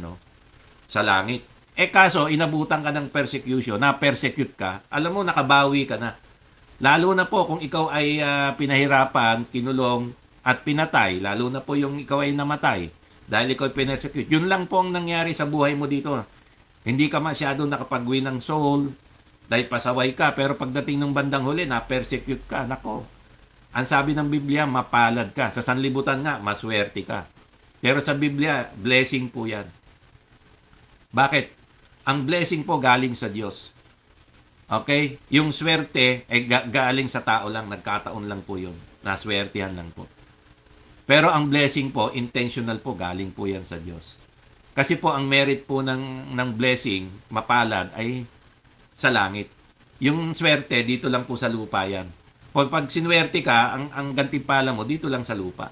sa langit. Kaso, inabutan ka ng persecution, na-persecute ka, alam mo, nakabawi ka na. Lalo na po kung ikaw ay pinahirapan, kinulong, at pinatay, lalo na po yung ikaw ay namatay, dahil ikaw ay pinersecute. Yun lang po ang nangyari sa buhay mo dito. Hindi ka masyado nakapag-win ng soul, dahil pasaway ka, pero pagdating ng bandang huli, na-persecute ka, nako. Ang sabi ng Biblia, mapalad ka. Sa sanlibutan nga, maswerte ka. Pero sa Biblia, blessing po yan. Bakit? Ang blessing po galing sa Diyos. Okay? Yung swerte ay galing sa tao lang, nagkataon lang po yun. Naswertihan lang po. Pero ang blessing po, intentional po, galing po yan sa Diyos. Kasi po ang merit po ng blessing, mapalad, ay sa langit. Yung swerte, dito lang po sa lupa yan. Pag sinwerte ka, ang gantimpala mo, dito lang sa lupa.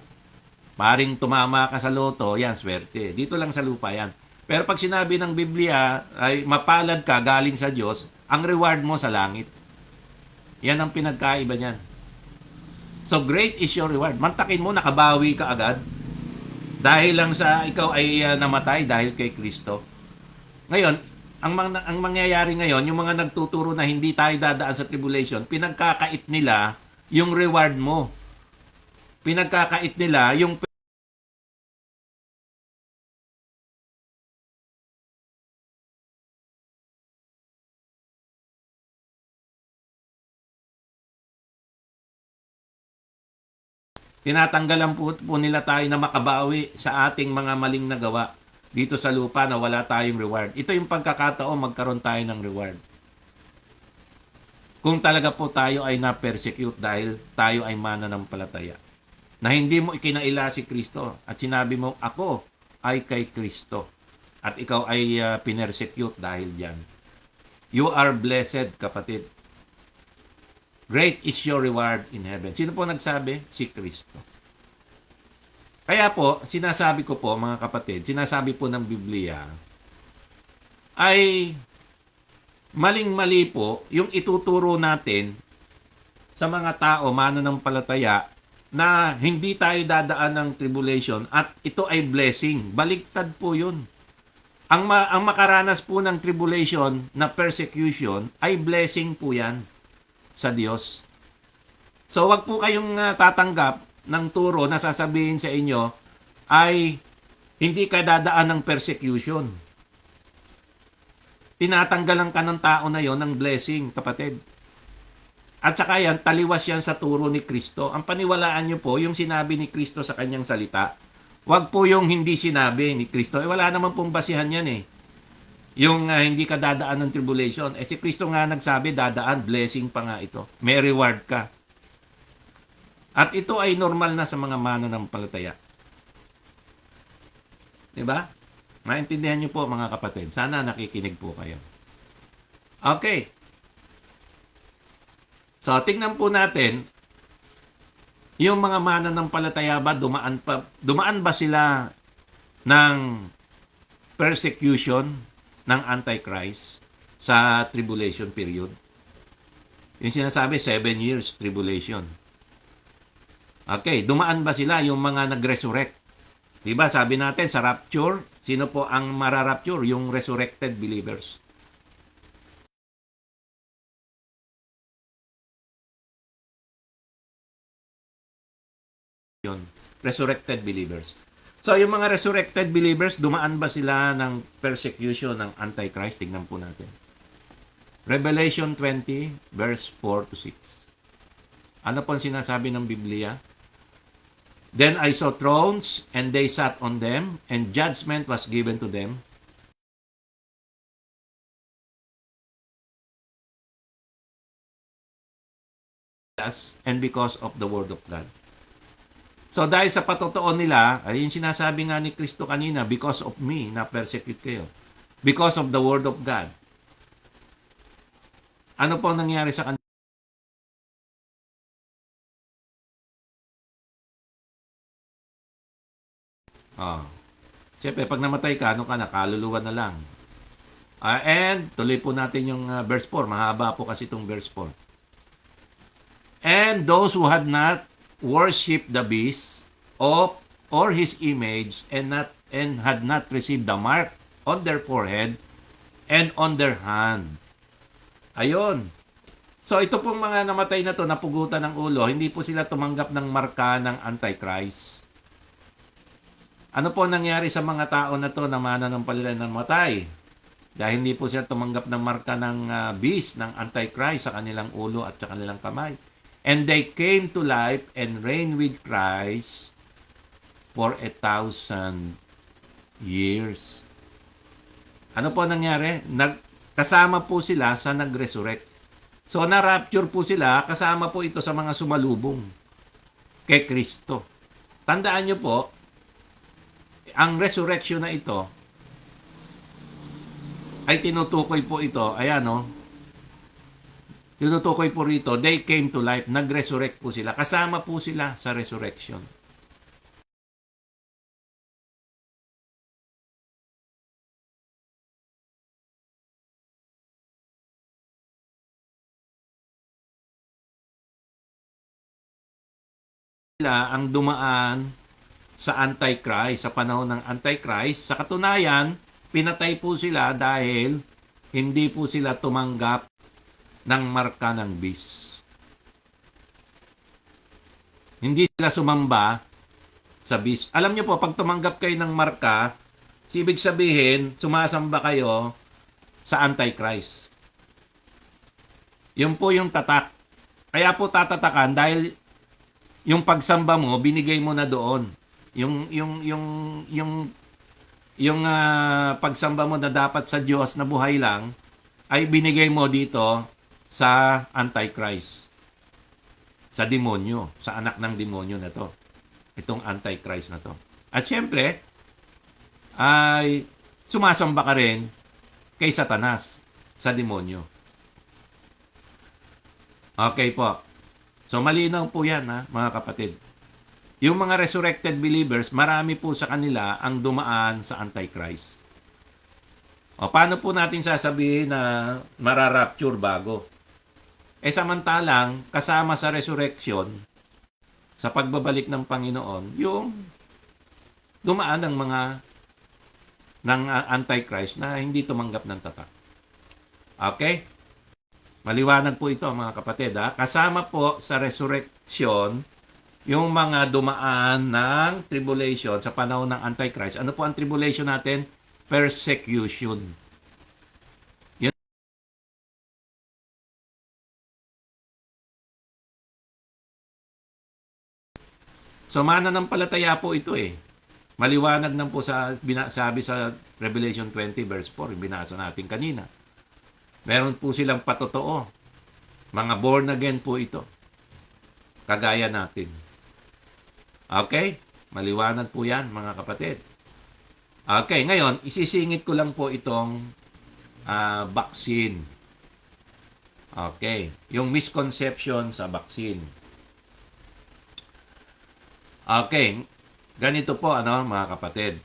Paring tumama ka sa loto, yan, swerte. Dito lang sa lupa yan. Pero pag sinabi ng Biblia ay mapalad ka galing sa Diyos, ang reward mo sa langit. Yan ang pinagkaiba niyan. So great is your reward. Mantakin mo, nakabawi ka agad. Dahil lang sa ikaw ay namatay dahil kay Kristo. Ngayon, ang mangyayari ngayon, yung mga nagtuturo na hindi tayo dadaan sa tribulation, pinagkakait nila yung reward mo. Pinagkakait nila yung tinatanggalan po nila tayo na makabawi sa ating mga maling nagawa dito sa lupa na wala tayong reward. Ito yung pagkakataon magkaroon tayo ng reward. Kung talaga po tayo ay na-persecute dahil tayo ay mananampalataya. Na hindi mo ikinaila si Kristo at sinabi mo, ako ay kay Kristo. At ikaw ay pinersecute dahil diyan. You are blessed, kapatid. Great is your reward in heaven. Sino po nagsabi? Si Kristo. Kaya po, sinasabi ko po, mga kapatid, sinasabi po ng Biblia, ay maling-mali po yung ituturo natin sa mga tao, mananampalataya, na hindi tayo dadaan ng tribulation at ito ay blessing. Baliktad po yun. Ang makaranas po ng tribulation na persecution ay blessing po yan sa Diyos. So wag po kayong tatanggap ng turo na sasabihin sa inyo ay hindi ka dadaan ng persecution. Tinatanggalan ka ng tao na yon ng blessing, kapatid. At saka yan, taliwas yan sa turo ni Kristo. Ang paniwalaan nyo po, yung sinabi ni Kristo sa kanyang salita. Wag po yung hindi sinabi ni Kristo. Wala naman pong basihan yan eh. Yung hindi ka dadaan ng tribulation. Si Kristo nga nagsabi, dadaan, blessing pa nga ito. May reward ka. At ito ay normal na sa mga mananampalataya. Diba? Maintindihan nyo po, mga kapatid. Sana nakikinig po kayo. Okay. So, tingnan po natin, yung mga mananampalataya ba, dumaan ba sila ng persecution ng Antichrist sa tribulation period? Yung sinasabi, 7 years tribulation. Okay, dumaan ba sila yung mga nag-resurrect? Diba, sabi natin sa rapture, sino po ang mararapture? Yung resurrected believers. Yun, resurrected believers. So, yung mga resurrected believers, dumaan ba sila ng persecution ng Antichrist? Tingnan po natin. Revelation 20, verse 4 to 6. Ano po ang sinasabi ng Biblia? Then I saw thrones, and they sat on them, and judgment was given to them. And because of the word of God. So dahil sa patotoo nila, ay yung sinasabi nga ni Kristo kanina, because of me, na-persecute kayo. Because of the word of God. Ano po nangyari sa kanila? Siyempre, pag namatay ka, ano ka na, kaluluwa na lang. And, tuloy po natin yung verse 4. Mahaba po kasi itong verse 4. And those who had not worshipped the beast or his image and had not received the mark on their forehead and on their hand. Ayun. So ito pong mga namatay na to, napugutan ng ulo, hindi po sila tumanggap ng marka ng Antichrist. Ano po nangyari sa mga tao na to na mananampalataya ng matay? Dahil hindi po sila tumanggap ng marka ng beast, ng Antichrist sa kanilang ulo at sa kanilang kamay. And they came to life and reigned with Christ for 1,000 years. Ano po nangyari? Kasama po sila sa nag-resurrect. So, na-rapture po sila, kasama po ito sa mga sumalubong kay Kristo. Tandaan nyo po, ang resurrection na ito, ay tinutukoy po ito, ayan o, tinutukoy po rito, they came to life, nag-resurrect po sila, kasama po sila sa resurrection. Sila ang dumaan sa Antichrist, sa panahon ng Antichrist. Sa katunayan, pinatay po sila dahil hindi po sila tumanggap ng marka ng beast. Hindi sila sumamba sa beast. Alam niyo po, pag tumanggap kayo ng marka, ibig sabihin, sumasamba kayo sa Antichrist. Yun po yung tatak. Kaya po tatatakan dahil yung pagsamba mo, binigay mo na doon. Yung pagsamba mo na dapat sa Diyos na buhay lang, ay binigay mo dito sa Antichrist. Sa demonyo, sa anak ng demonyo na to. Itong Antichrist na to. At syempre, ay sumasamba ka rin kay Satanas, sa demonyo. Okay po. So malinaw po yan, ha, mga kapatid. Yung mga resurrected believers, marami po sa kanila ang dumaan sa Antichrist. O paano po natin sasabihin na mararapture bago? Samantalang, kasama sa resurrection, sa pagbabalik ng Panginoon, yung dumaan ng Antichrist na hindi tumanggap ng tatak. Okay? Maliwanag po ito, mga kapatid. Ha? Kasama po sa resurrection yung mga dumaan ng tribulation sa panahon ng Antichrist. Ano po ang tribulation natin? Persecution. Yun. So, mananampalataya po ito eh. Maliwanag na po sabi sa Revelation 20 verse 4, binasa natin kanina. Meron po silang patotoo. Mga born again po ito. Kagaya natin. Okay? Maliwanag po yan, mga kapatid. Okay, ngayon, isisingit ko lang po itong vaccine. Okay. Yung misconception sa vaccine. Okay. Ganito po, mga kapatid.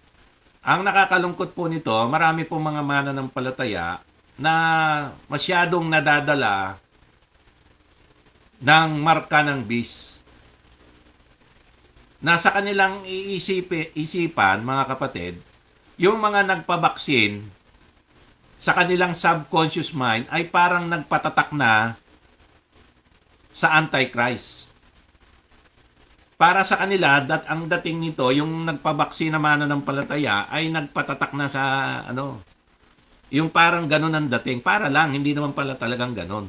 Ang nakakalungkot po nito, marami po mga mananampalataya na masyadong nadadala ng marka ng beast. Nasa kanilang isipan, mga kapatid, yung mga nagpabaksin sa kanilang subconscious mind ay parang nagpatatak na sa Antichrist. Para sa kanila, ang dating nito, yung nagpabaksin na mananampalataya ay nagpatatak na sa yung parang ganun ang dating. Para lang, hindi naman pala talagang ganun.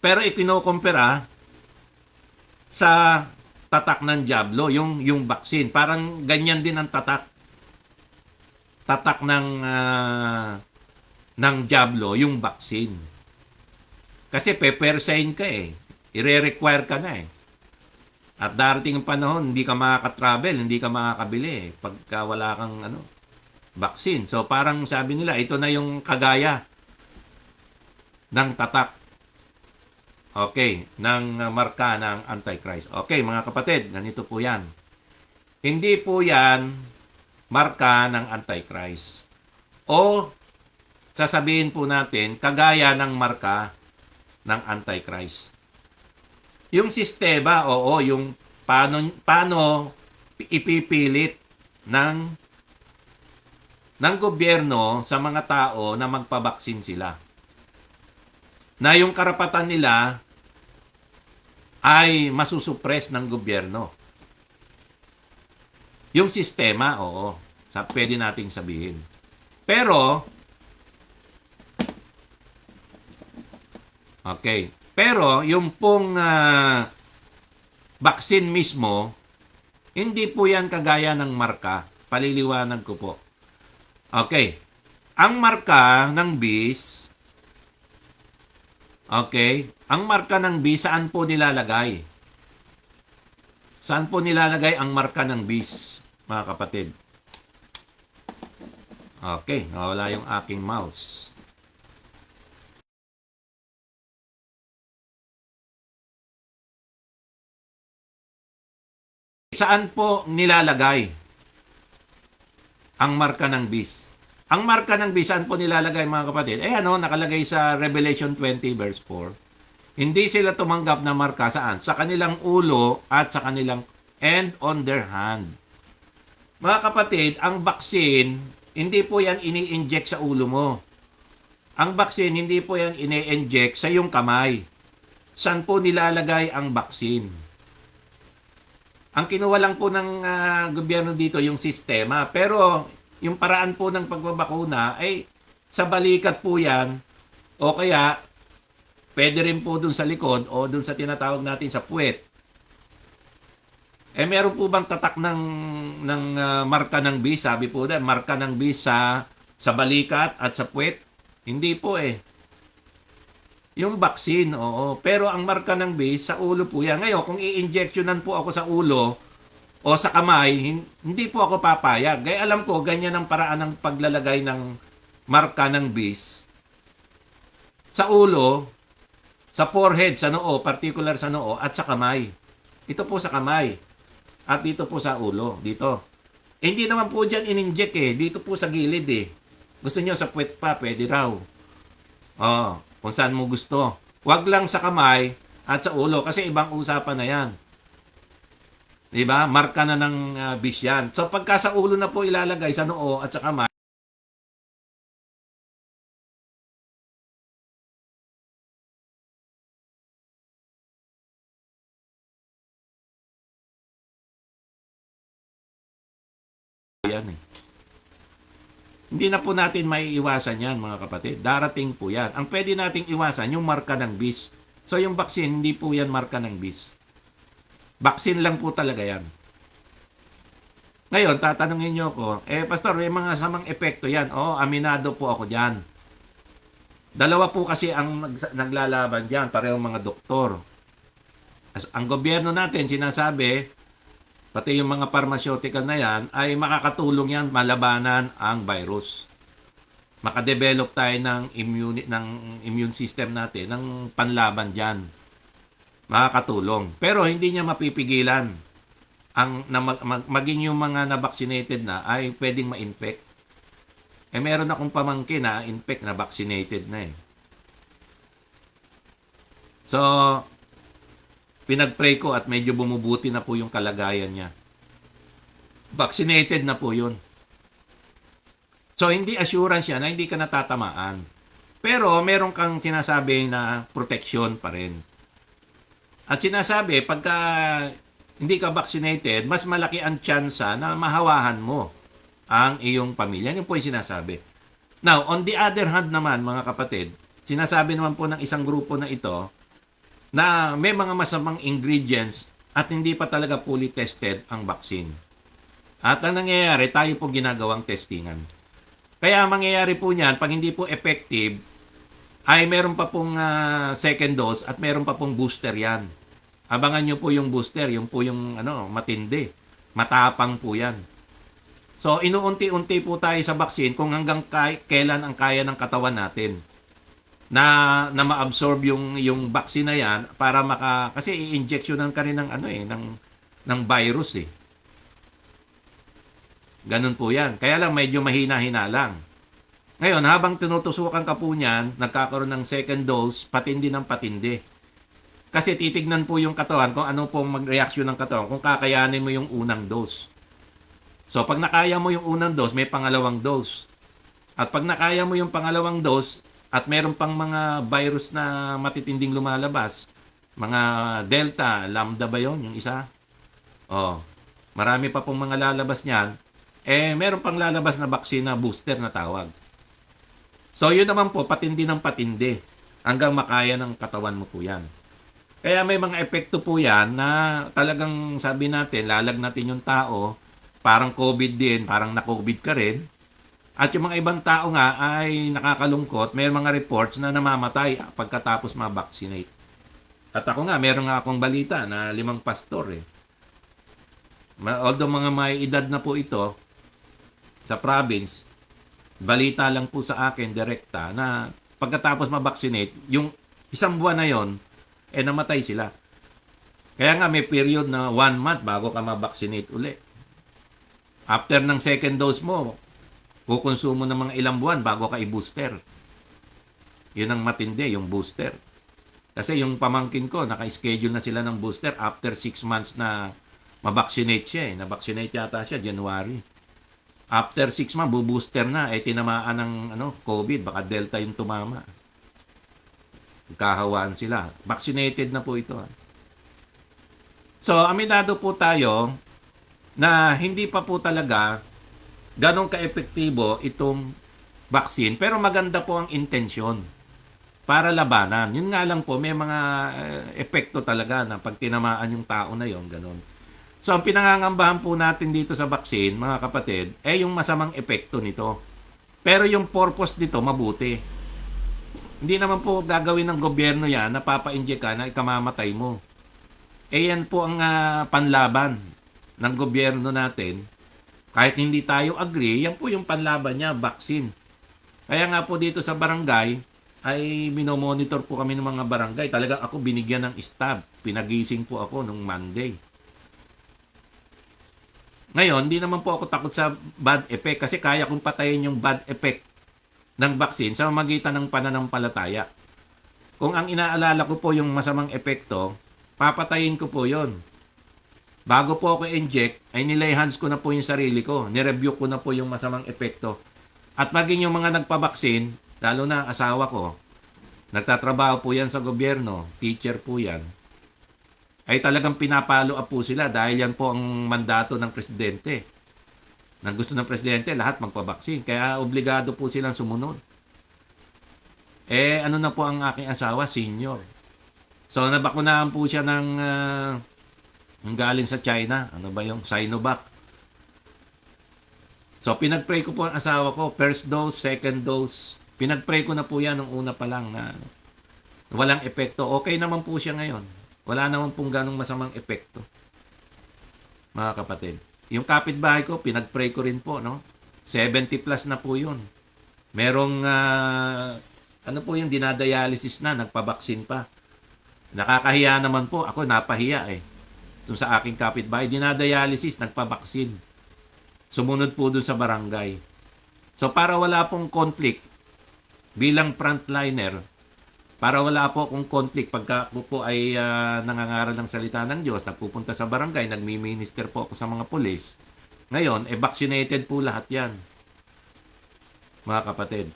Pero ikinokompara sa tatak ng Diablo, yung vaccine. Parang ganyan din ang tatak. Tatak ng Diablo, yung vaccine. Kasi pepersain ka eh. Ire-require ka na eh. At darating ang panahon, hindi ka makaka-travel, hindi ka makakabili eh. Pagka wala kang vaccine. So parang sabi nila, ito na yung kagaya ng tatak. Okay, ng marka ng Antichrist. Okay, mga kapatid, ganito po yan. Hindi po yan marka ng Antichrist. O sasabihin po natin, kagaya ng marka ng Antichrist. Yung sistema, oo, yung paano ipipilit ng gobyerno sa mga tao na magpabaksin sila. Na yung karapatan nila ay masusuppress ng gobyerno. Yung sistema, oo, pwede nating sabihin. Pero, okay, pero yung pong vaccine mismo, hindi po yan kagaya ng marka. Paliliwanag ko po. Okay. Ang marka ng bis, okay, ang marka ng bis, saan po nilalagay? Saan po nilalagay ang marka ng bis, mga kapatid? Okay, nawala yung aking mouse. Saan po nilalagay ang marka ng bis? Ang marka ng bis, saan po nilalagay, mga kapatid? Nakalagay sa Revelation 20 verse 4. Hindi sila tumanggap na marka saan? Sa kanilang ulo at sa kanilang and on their hand. Mga kapatid, ang vaccine, hindi po yan ini-inject sa ulo mo. Ang vaccine, hindi po yan ini-inject sa iyong kamay. Saan po nilalagay ang vaccine? Ang kinuha lang po ng gobyerno dito yung sistema. Pero yung paraan po ng pagbabakuna ay sa balikat po yan o kaya pwede rin po dun sa likod o dun sa tinatawag natin sa puwet. Meron po bang tatak ng marka ng bis? Sabi po na, marka ng bis sa balikat at sa puwet? Hindi po eh. Yung vaccine, oo. Pero ang marka ng bis, sa ulo po yan. Ngayon, kung i-injectionan po ako sa ulo o sa kamay, hindi po ako papayag. Kaya alam ko, ganyan ang paraan ng paglalagay ng marka ng bis. Sa ulo, sa forehead, sa noo, particular sa noo, at sa kamay. Ito po sa kamay. At dito po sa ulo, dito. Hindi naman po dyan in-inject eh. Dito po sa gilid eh. Gusto nyo sa puwet pa, pwede raw. Kung saan mo gusto. Huwag lang sa kamay at sa ulo kasi ibang usapan na yan. Diba? Marka na ng bis yan. So pagka sa ulo na po ilalagay, sa noo at sa kamay, yan eh. Hindi na po natin maiiwasan yan, mga kapatid. Darating po yan. Ang pwede nating iwasan, yung marka ng bis. So yung vaccine, hindi po yan marka ng bis. Vaccine lang po talaga yan. Ngayon, tatanungin nyo ko, Pastor, may mga samang epekto yan. Aminado po ako dyan. Dalawa po kasi ang naglalaban dyan, parehong mga doktor. Ang gobyerno natin, sinasabi, pati yung mga pharmaceutical na yan, ay makakatulong yan malabanan ang virus. Makadevelop tayo ng immune system natin, ng panlaban dyan. Makakatulong. Pero hindi niya mapipigilan maging yung mga na-vaccinated na ay pwedeng ma-infect. Meron akong pamangkin na infect na vaccinated na eh. So, pinag-pray ko at medyo bumubuti na po yung kalagayan niya. Vaccinated na po yun. So, hindi assurance yan na hindi ka natatamaan. Pero, meron kang sinasabi na protection pa rin. At sinasabi, pagka hindi ka vaccinated, mas malaki ang tsansa na mahawahan mo ang iyong pamilya. Yan po yung sinasabi. Now, on the other hand naman, mga kapatid, sinasabi naman po ng isang grupo na ito, na may mga masamang ingredients at hindi pa talaga fully tested ang vaccine. At ang nangyayari, tayo po ginagawang testingan. Kaya mangyayari po niyan, pag hindi po effective, ay meron pa pong second dose at meron pa pong booster yan. Abangan nyo po yung booster, yung po yung matindi. Matapang po yan. So, inuunti-unti po tayo sa vaccine kung hanggang kailan ang kaya ng katawan natin na ma-absorb yung vaccine na yan para kasi i-injectionan ka rin ng virus eh. Ganun po yan. Kaya lang medyo mahina-hina lang. Ngayon, habang tinutusukan ka po niyan, nagkakaroon ng second dose, patindi ng patindi. Kasi titignan po yung katawan kung ano pong mag-reaction ng katawan kung kakayanin mo yung unang dose. So, pag nakaya mo yung unang dose, may pangalawang dose. At pag nakaya mo yung pangalawang dose, at meron pang mga virus na matitinding lumalabas. Mga Delta, Lambda ba yun? Yung isa? Marami pa pong mga lalabas niyan. Meron pang lalabas na vaccine na booster na tawag. So, yun naman po, patindi ng patindi. Hanggang makaya ng katawan mo po yan. Kaya may mga epekto po yan na talagang sabi natin, lalag natin yung tao, parang COVID din, parang na-COVID ka rin. At yung mga ibang tao nga ay nakakalungkot, may mga reports na namamatay pagkatapos ma-vaccinate. At ako nga, meron nga akong balita na 5 pastor eh. Although mga may edad na po ito sa province, balita lang po sa akin direkta na pagkatapos ma-vaccinate, yung isang buwan na yon, namatay sila. Kaya nga may period na 1 month bago ka ma-vaccinate uli. After ng second dose mo, kukonsumo ng mga ilang buwan bago ka i-booster. Yun ang matindi, yung booster. Kasi yung pamangkin ko, naka-schedule na sila ng booster after 6 months na ma-vaccinate siya eh. Na-vaccinate yata siya January. After 6 months, booster na. Tinamaan ng COVID. Baka Delta yung tumama. Kahawaan sila. Vaccinated na po ito. So, aminado po tayo na hindi pa po talaga ganong ka-epektibo itong vaccine. Pero maganda po ang intensyon para labanan. Yun nga lang po, may mga epekto talaga na pag tinamaan yung tao na yon, ganon. So, ang pinangangambahan po natin dito sa vaccine, mga kapatid, yung masamang epekto nito. Pero yung purpose nito, mabuti. Hindi naman po gagawin ng gobyerno yan, napapa-inject ka na ikamamatay mo. Yan po ang panlaban ng gobyerno natin. Kahit hindi tayo agree, yan po yung panlaban niya, vaccine. Kaya nga po dito sa barangay, ay minomonitor po kami ng mga barangay. Talagang ako binigyan ng stab. Pinagising po ako nung Monday. Ngayon, hindi naman po ako takot sa bad effect kasi kaya kong patayin yung bad effect ng vaccine sa magitan ng pananampalataya. Kung ang inaalala ko po yung masamang epekto, papatayin ko po yon. Bago po ako inject, ay nilay hands ko na po yung sarili ko. Nireview ko na po yung masamang epekto. At maging yung mga nagpabaksin, lalo na asawa ko, nagtatrabaho po yan sa gobyerno, teacher po yan, ay talagang pinapalo up po sila dahil yan po ang mandato ng presidente. Nang gusto ng presidente, lahat magpabaksin. Kaya obligado po silang sumunod. Ano na po ang aking asawa? Senior. So, nabakunahan po siya ng galing sa China. Ano ba yung Sinovac? So, pinag-pray ko po ang asawa ko. First dose, second dose. Pinag-pray ko na po yan nung una pa lang na walang epekto. Okay naman po siya ngayon. Wala naman pong ganong masamang epekto. Mga kapatid. Yung kapitbahay ko, pinag-pray ko rin po, no? 70 plus na po yun. Merong, ano po yung dinadialysis na, nagpabaksin pa. Nakakahiya naman po. Ako, napahiya eh. Itong sa aking kapitbahay, dinadialysis, nagpabaksin. Sumunod po dun sa barangay. So, para wala pong conflict, bilang frontliner, para wala po akong conflict pagka po ay nangangaral ng salita ng Diyos, nagpupunta sa barangay, nagmi-minister po ako sa mga pulis. Ngayon, vaccinated po lahat yan. Mga kapatid.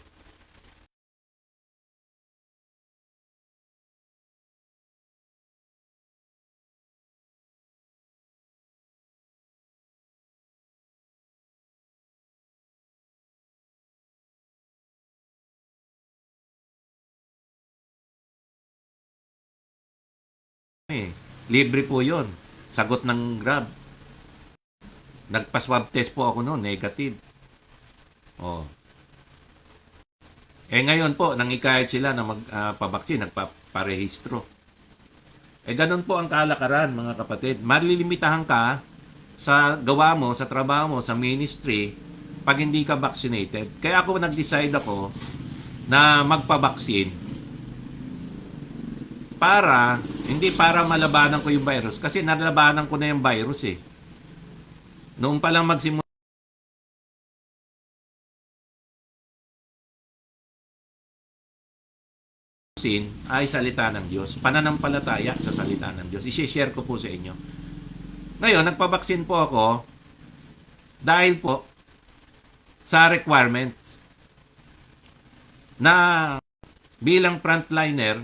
Libre po yon. Sagot ng Grab. Nagpa-swab test po ako noon, negative. Oh. Ngayon po, nangikayat sila na magpabaksin, nagpaparehistro. Ganun po ang kalakaran, mga kapatid. Malilimitahan ka sa gawa mo, sa trabaho mo, sa ministry, pag hindi ka vaccinated. Kaya ako nag-decide ako na magpabaksin para, hindi para malabanan ko yung virus. Kasi nalabanan ko na yung virus eh. Noong pa lang magsimula ay salita ng Diyos. Pananampalataya sa salita ng Diyos. I-share ko po sa inyo. Ngayon, nagpabaksin po ako dahil po sa requirements na bilang frontliner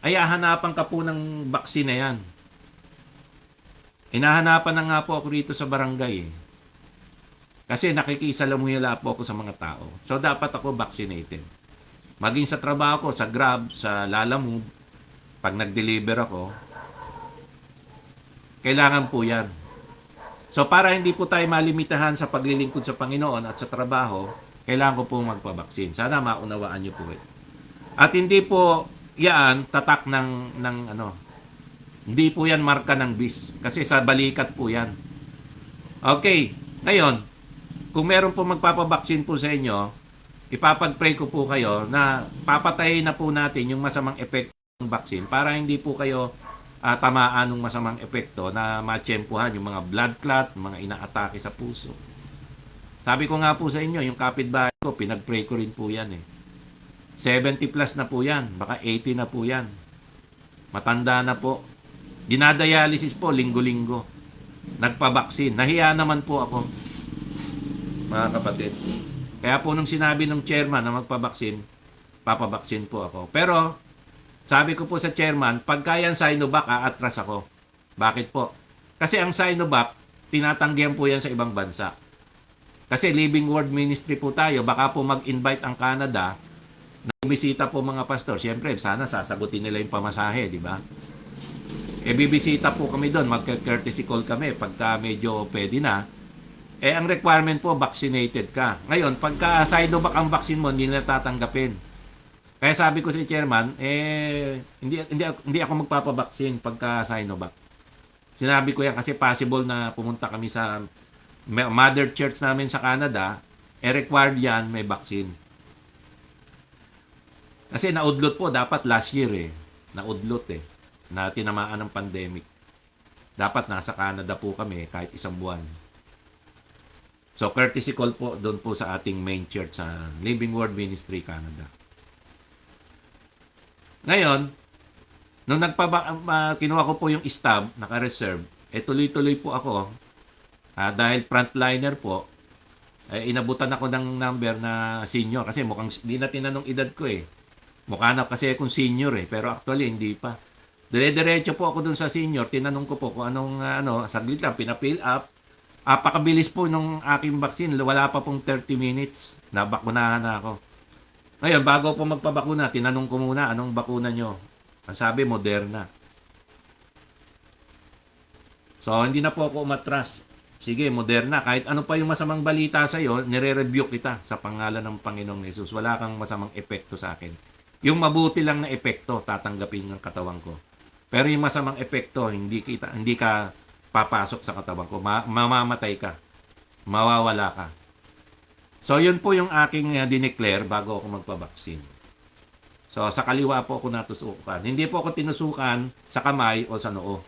ay hahanapan ka po ng baksin na yan. Hinahanapan na nga po ako rito sa barangay. Kasi nakikisalamuhila po ako sa mga tao. So, dapat ako vaccinated. Maging sa trabaho ko, sa Grab, sa Lalamove, pag nag-deliver ako, kailangan po yan. So, para hindi po tayo malimitahan sa paglilingkod sa Panginoon at sa trabaho, kailangan ko pong magpabaksin. Sana maunawaan niyo po ito. At hindi po yan tatak ng ano, hindi po yan marka ng bis. Kasi sa balikat po yan. Okay, ngayon, kung meron po magpapabaksin po sa inyo, ipapag-pray ko po kayo na papatayin na po natin yung masamang epekto ng vaccine para hindi po kayo tamaan ng masamang epekto na matsyempuhan yung mga blood clot, mga inaatake sa puso. Sabi ko nga po sa inyo, yung kapitbahay ko, pinag-pray ko rin po yan eh. 70 plus na po yan, baka 80 na po yan. Matanda na po. Dinadialysis po, linggo-linggo. Nagpabaksin. Nahiya naman po ako, mga kapatid. Kaya po nung sinabi ng chairman na magpabaksin, papabaksin po ako. Pero, sabi ko po sa chairman, pagka yan Sinovac, aatras ako. Bakit po? Kasi ang Sinovac, tinatanggihan po yan sa ibang bansa. Kasi Living Word Ministry po tayo, baka po mag-invite ang Canada na bumisita po mga pastor. Siyempre, sana sasagutin nila yung pamasahe, di ba? E bibisita po kami doon, magka-courtesy call kami pagka medyo pwede na. Eh, ang requirement po, vaccinated ka. Ngayon, pagka Sinovac ang vaccine mo, hindi nila tatanggapin. Kaya sabi ko si chairman, hindi ako magpapabaksin pagka Sinovac. Sinabi ko yan kasi possible na pumunta kami sa mother church namin sa Canada, required yan, may vaccine. Kasi naudlot po, dapat last year naudlot na tinamaan ng pandemic. Dapat nasa Canada po kami kahit isang buwan. So, courtesy call po doon po sa ating main church sa Living Word Ministry, Canada. Ngayon, nung kinuha ko po yung stab, naka-reserve, tuloy-tuloy po ako. Dahil frontliner po, inabutan ako ng number na senior kasi mukhang hindi na tinanong edad ko Mukha na kasi akong senior pero actually hindi pa. Dire-diretso po ako dun sa senior, tinanong ko po kung anong saglit lang, pina-fill up. Apakabilis po nung aking vaccine, wala pa pong 30 minutes, nabakunahan na ako. Ngayon, bago po magpabakuna, tinanong ko muna, anong bakuna nyo? Ang sabi, Moderna. So, hindi na po ako umatras. Sige, Moderna, kahit ano pa yung masamang balita sa'yo, nire-review kita sa pangalan ng Panginoong Jesus. Wala kang masamang epekto sa akin. Yung mabuti lang na epekto, tatanggapin ng katawan ko. Pero yung masamang epekto, hindi ka papasok sa katawan ko. Mamamatay ka. Mawawala ka. So, yun po yung aking dineclare bago ako magpabaksin. So, sa kaliwa po ako natusukan. Hindi po ako tinusukan sa kamay o sa noo.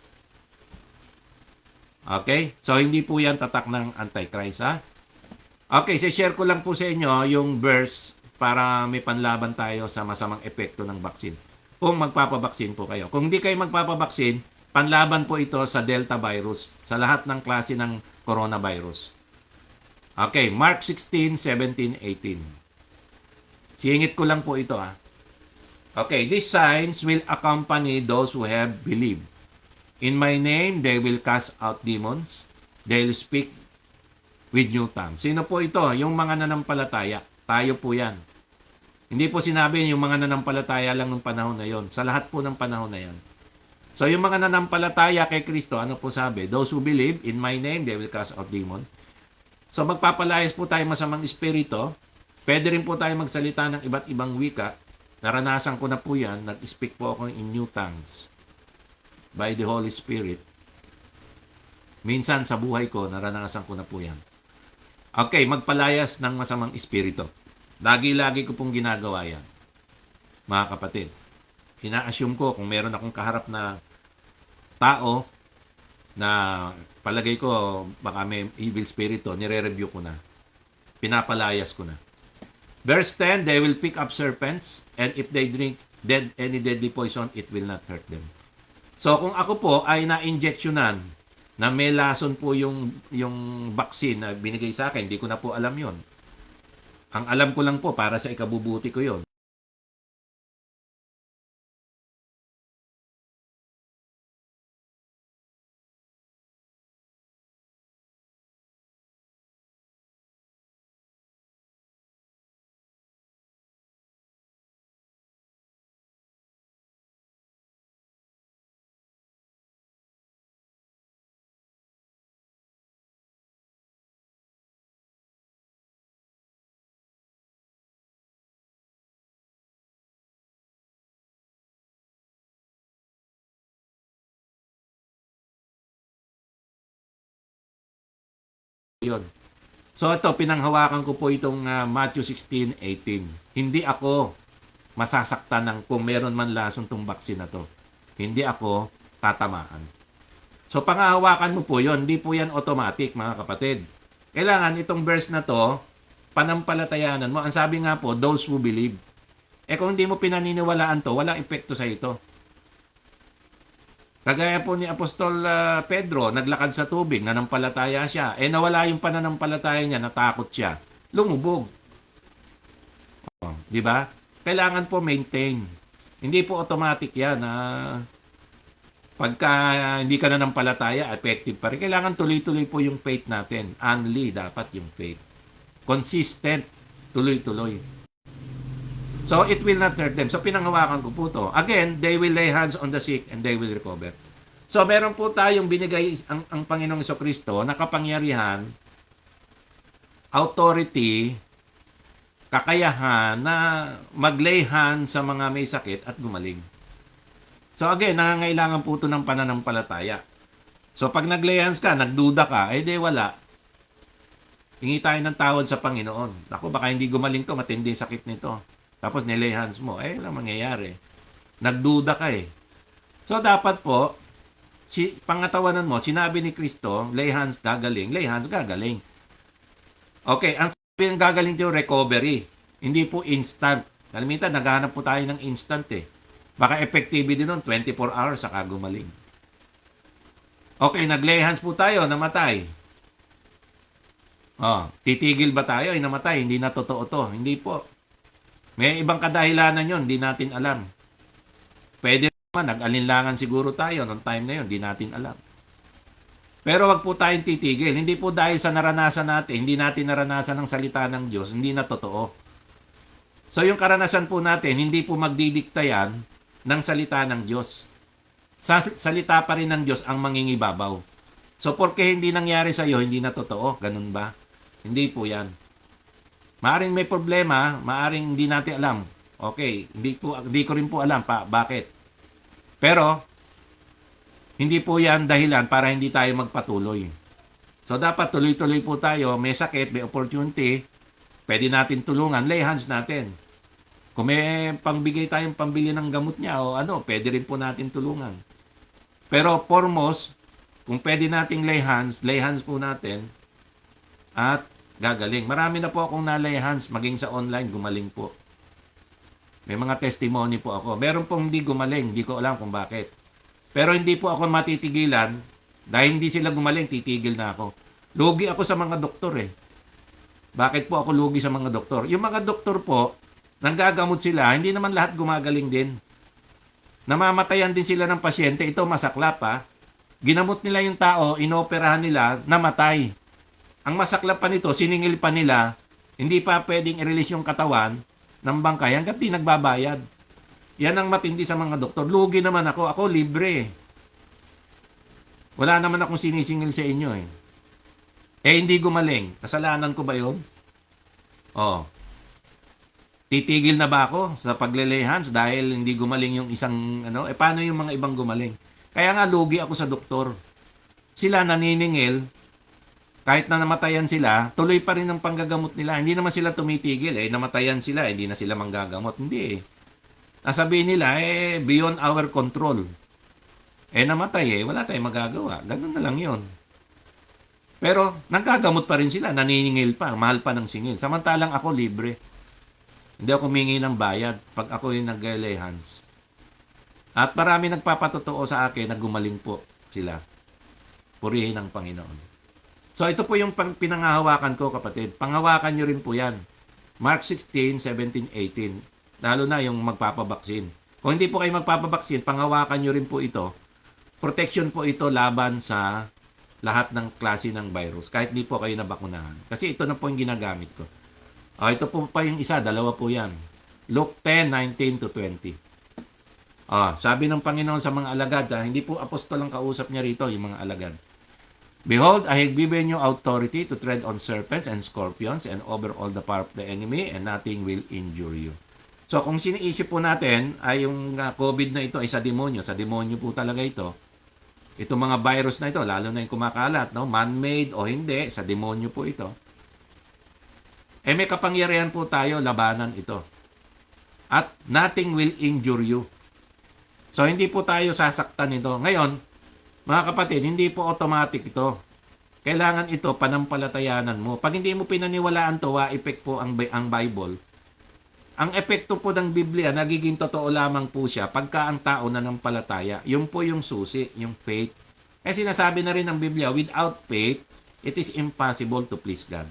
Okay? So, hindi po yan tatak ng Antichrist, ha? Okay, share ko lang po sa inyo yung verse para may panlaban tayo sa masamang epekto ng vaccine. Kung magpapabaksin po kayo. Kung hindi kayo magpapabaksin, panlaban po ito sa Delta virus, sa lahat ng klase ng coronavirus. Okay, Mark 16, 17, 18. Singit ko lang po ito Okay, these signs will accompany those who have believed. In my name, they will cast out demons. They will speak with new tongues. Sino po ito? Yung mga nanampalataya. Tayo po yan. Hindi po sinabi yung mga nanampalataya lang ng panahon na yon. Sa lahat po ng panahon na yan. So, yung mga nanampalataya kay Kristo, ano po sabi? Those who believe, in my name, they will cast out demons. So, magpapalayas po tayo masamang espiritu. Pwede rin po tayo magsalita ng iba't ibang wika. Naranasan ko na po yan. Nag-speak po ako in new tongues by the Holy Spirit. Minsan sa buhay ko, naranasan ko na po yan. Okay, magpalayas ng masamang espiritu. Lagi-lagi ko pong ginagawa yan. Mga kapatid, ina-assume ko kung meron akong kaharap na tao na palagay ko baka may evil spirito, nire-review ko na. Pinapalayas ko na. Verse 10, they will pick up serpents and if they drink any deadly poison, it will not hurt them. So kung ako po ay na-injectionan na may lason po yung vaccine na binigay sa akin, hindi ko na po alam yon. Ang alam ko lang po para sa ikabubuti ko yon. yun. So ito, pinanghawakan ko po itong Matthew 16:18. Hindi ako masasaktan ng kung meron man lason tong vaccine na to. Hindi ako tatamaan. So panghahawakan mo po yon, hindi po yan automatic mga kapatid. Kailangan itong verse na to, panampalatayanan mo. Ang sabi nga po, those who believe. Kung hindi mo pinaniniwalaan to, walang epekto sa ito. Kagaya po ni Apostol Pedro, naglakad sa tubig, nanampalataya siya. Nawala yung pananampalataya niya, natakot siya. Lumubog. Di ba? Kailangan po maintain. Hindi po automatic yan na pagka hindi ka nanampalataya, effective pa rin. Kailangan tuloy-tuloy po yung faith natin. Only dapat yung faith. Consistent. Tuloy-tuloy. So, it will not hurt them. So, pinanghawakan ko po to. Again, they will lay hands on the sick and they will recover. So, meron po tayong binigay ang Panginoong Jesucristo na kapangyarihan, authority, kakayahan na mag-lay hands sa mga may sakit at gumaling. So, again, nangangailangan po ito ng pananampalataya. So, pag nag-lay hands ka, nagduda ka, di wala. Hingi tayo ng tawad sa Panginoon. Ako, baka hindi gumaling to, matindi sakit nito. Tapos nilay hands mo, walang mangyayari. Nagduda ka eh. So, dapat po, pangatawanan mo, sinabi ni Kristo, lay hands, gagaling. Lay hands, gagaling. Okay, ang sabi ng gagaling dito, recovery. Hindi po instant. Kalimitan, naghahanap po tayo ng instant eh. Baka effectivity nun, 24 hours, saka gumaling. Okay, nag-lay hands po tayo, namatay. Titigil ba tayo? Namatay, hindi na totoo to. Hindi po. May ibang kadahilanan yon, hindi natin alam. Pwede naman, nag-alinlangan siguro tayo noong time na yon, hindi natin alam. Pero wag po tayong titigil. Hindi po dahil sa naranasan natin, hindi natin naranasan ng salita ng Diyos, hindi na totoo. So yung karanasan po natin, hindi po magdidikta yan ng salita ng Diyos. Salita pa rin ng Diyos ang mangingibabaw. So porke hindi nangyari sa iyo, hindi na totoo. Ganun ba? Hindi po yan. Maaring may problema, maaring hindi natin alam. Okay, hindi ko rin po alam bakit. Pero hindi po 'yan dahilan para hindi tayo magpatuloy. So dapat tuloy-tuloy po tayo, may sakit, may opportunity, pwede natin tulungan, lay hands natin. Kung may pangbigay tayong pambili ng gamot niya o pwede rin po natin tulungan. Pero foremost, kung pwede nating lay hands po natin at gagaling. Marami na po akong nalay hands, maging sa online, gumaling po. May mga testimony po ako. Meron pong hindi gumaling, hindi ko alam kung bakit. Pero hindi po ako matitigilan, dahil hindi sila gumaling, titigil na ako. Lugi ako sa mga doktor eh. Bakit po ako lugi sa mga doktor? Yung mga doktor po, nanggagamot sila, hindi naman lahat gumagaling din. Namamatayan din sila ng pasyente, ito masaklap ha. Ginamot nila yung tao, inoperahan nila, namatay. Ang masaklap pa nito, siningil pa nila, hindi pa pwedeng i-release yung katawan ng bangkay hanggang di nagbabayad. Yan ang matindi sa mga doktor. Lugi naman ako. Ako libre. Wala naman akong sinisingil sa inyo eh. Hindi gumaling. Kasalanan ko ba yun? Titigil na ba ako sa paglelay hands dahil hindi gumaling yung isang paano yung mga ibang gumaling? Kaya nga lugi ako sa doktor. Sila naniningil. Kahit na namatayan sila, tuloy pa rin ang panggagamot nila. Hindi naman sila tumitigil. Namatayan sila, hindi na sila manggagamot. Hindi eh. Nasabihin nila, beyond our control. Namatay wala tayong magagawa. Ganun na lang yon. Pero, nanggagamot pa rin sila. Naniningil pa. Mahal pa ng singil. Samantalang ako, libre. Hindi ako humingi ng bayad pag ako yung nag-lay hands. At marami nagpapatotoo sa akin na gumaling po sila. Purihin ang Panginoon. So, ito po yung pinanghahawakan ko, kapatid. Panghawakan nyo rin po yan. Mark 16, 17, 18. Lalo na yung magpapabaksin. Kung hindi po kayo magpapabaksin, panghawakan nyo rin po ito. Protection po ito laban sa lahat ng klase ng virus. Kahit hindi po kayo nabakunahan. Kasi ito na po yung ginagamit ko. Ito po pa yung isa. Dalawa po yan. Luke 10, 19 to 20. Sabi ng Panginoon sa mga alagad, hindi po apostol ang kausap niya rito, yung mga alagad. Behold, I have given you authority to tread on serpents and scorpions and over all the power of the enemy, and nothing will injure you. So, kung siniisip po natin ay yung COVID na ito ay sa demonyo po talaga ito, Itong mga virus na ito, lalo na yung kumakalat, no? Man-made o hindi, sa demonyo po ito. May kapangyarihan po tayo labanan ito. At nothing will injure you. So, hindi po tayo sasaktan nito. Ngayon, mga kapatid, hindi po automatic ito. Kailangan ito panampalatayanan mo. Pag hindi mo pinaniwalaan to, effect po ang Bible. Ang epekto po ng Biblia, nagiging totoo lamang po siya pagka ang tao nanampalataya. Yun po yung susi, yung faith. Sinasabi na rin ng Biblia, without faith, it is impossible to please God.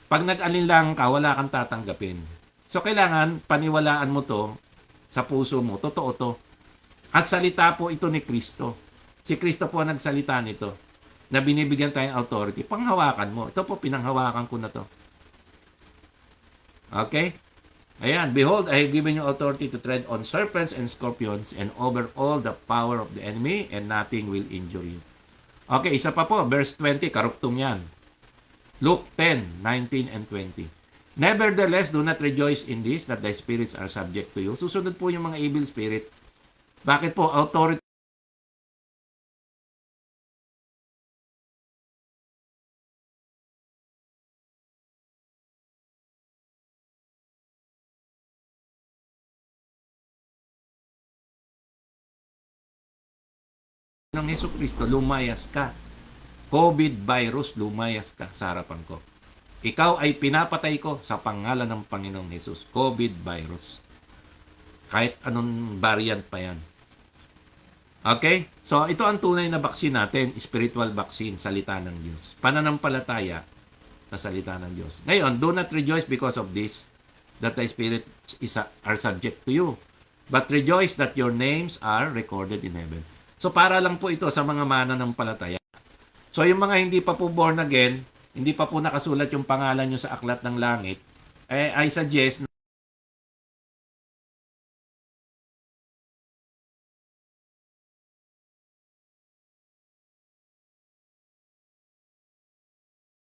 Pag nag-alinlangan ka, wala kang tatanggapin. So, kailangan paniwalaan mo to sa puso mo. Totoo to. At salita po ito ni Kristo. Si Kristo po ang nagsalita nito na binibigyan tayong authority. Panghawakan mo. Ito po, pinanghawakan ko na to. Okay? Ayan. Behold, I have given you authority to tread on serpents and scorpions and over all the power of the enemy and nothing will injure you. Okay, isa pa po. Verse 20, karuktong yan. Luke 10:19 and 20. Nevertheless, do not rejoice in this, that the spirits are subject to you. Susunod po yung mga evil spirit. Bakit po? Authority ng Jesucristo, lumayas ka. COVID virus, lumayas ka sa harapan ko. Ikaw ay pinapatay ko sa pangalan ng Panginoong Jesus. COVID virus. Kahit anong variant pa yan. Okay? So, ito ang tunay na vaccine natin. Spiritual vaccine, salita ng Diyos. Pananampalataya sa salita ng Diyos. Ngayon, do not rejoice because of this, that the spirits are subject to you. But rejoice that your names are recorded in heaven. So, para lang po ito sa mga mananampalataya. So, yung mga hindi pa po born again, hindi pa po nakasulat yung pangalan nyo sa aklat ng langit, I suggest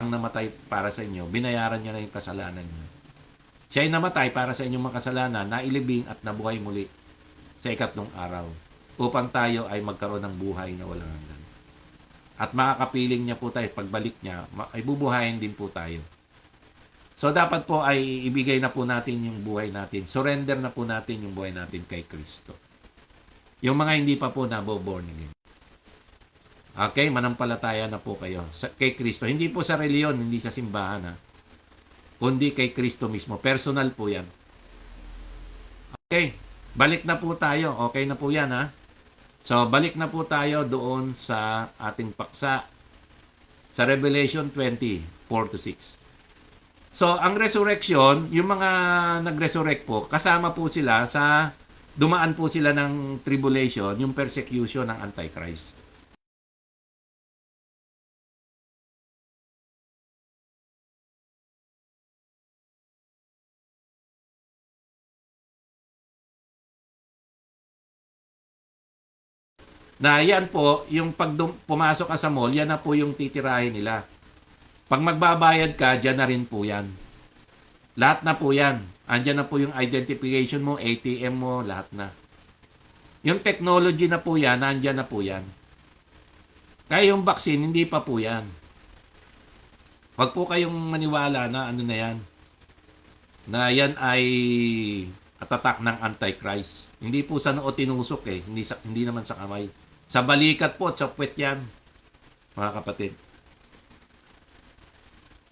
ang namatay para sa inyo, binayaran niya na yung kasalanan niyo. Siya ay namatay para sa inyong mga kasalanan, nailibing at nabuhay muli sa ikatlong araw, upang tayo ay magkaroon ng buhay na walang hanggan. At makakapiling niya po tayo, pagbalik niya, ay bubuhayin din po tayo. So, dapat po ay ibigay na po natin yung buhay natin. Surrender na po natin yung buhay natin kay Kristo. Yung mga hindi pa po naboborn again. Okay, manampalataya na po kayo kay Kristo. Hindi po sa reliyon, hindi sa simbahan, ha? Kundi kay Kristo mismo. Personal po yan. Okay, balik na po tayo. Okay na po yan, ha? So, balik na po tayo doon sa ating paksa sa Revelation 20, 4-6. So, ang resurrection, yung mga nag-resurrect po, kasama po sila sa, dumaan po sila ng tribulation, yung persecution ng Antichrist. Na yan po, yung pag pumasok ka sa mall, yan na po yung titirahin nila. Pag magbabayad ka, dyan na rin po yan. Lahat na po yan. Andyan na po yung identification mo, ATM mo, lahat na. Yung technology na po yan, andyan na po yan. Kaya yung vaccine, hindi pa po yan. Huwag po kayong maniwala na ano na yan. Na yan ay atatak ng Antichrist. Hindi po sa noo tinusok eh. Hindi naman sa kamay. Sa balikat po at sa puwet yan, mga kapatid.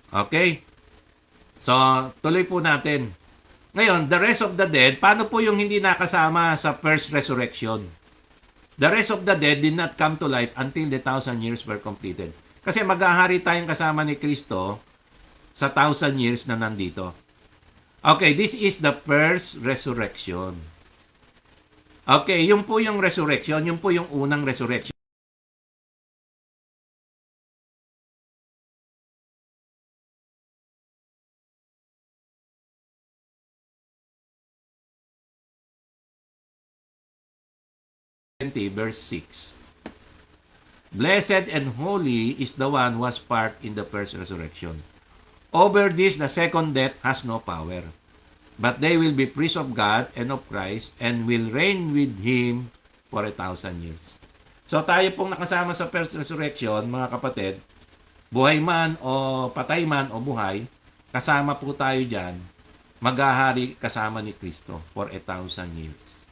Okay? So, tuloy po natin. Ngayon, the rest of the dead, paano po yung hindi nakasama sa first resurrection? The rest of the dead did not come to life until the 1,000 years were completed. Kasi maghahari tayong kasama ni Kristo sa 1,000 years na nandito. Okay, this is the first resurrection. Okay, yung po yung resurrection, yung po yung unang resurrection. Verse 6. Blessed and holy is the one who has part in the first resurrection. Over this, the second death has no power. But they will be priests of God and of Christ and will reign with Him for 1,000 years. So tayo pong nakasama sa first resurrection, mga kapatid, buhay man o patay man o buhay, kasama po tayo dyan, maghahari kasama ni Kristo for 1,000 years.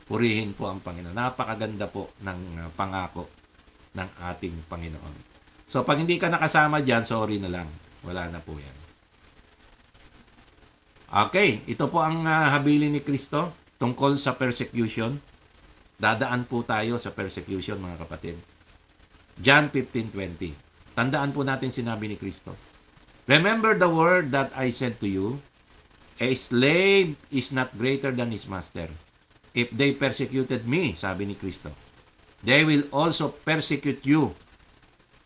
Purihin po ang Panginoon. Napakaganda po ng pangako ng ating Panginoon. So pag hindi ka nakasama dyan, sorry na lang. Wala na po yan. Okay, ito po ang habilin ni Kristo tungkol sa persecution. Dadaan po tayo sa persecution, mga kapatid. John 15:20. Tandaan po natin sinabi ni Kristo. Remember the word that I said to you, a slave is not greater than his master. If they persecuted me, sabi ni Kristo, they will also persecute you.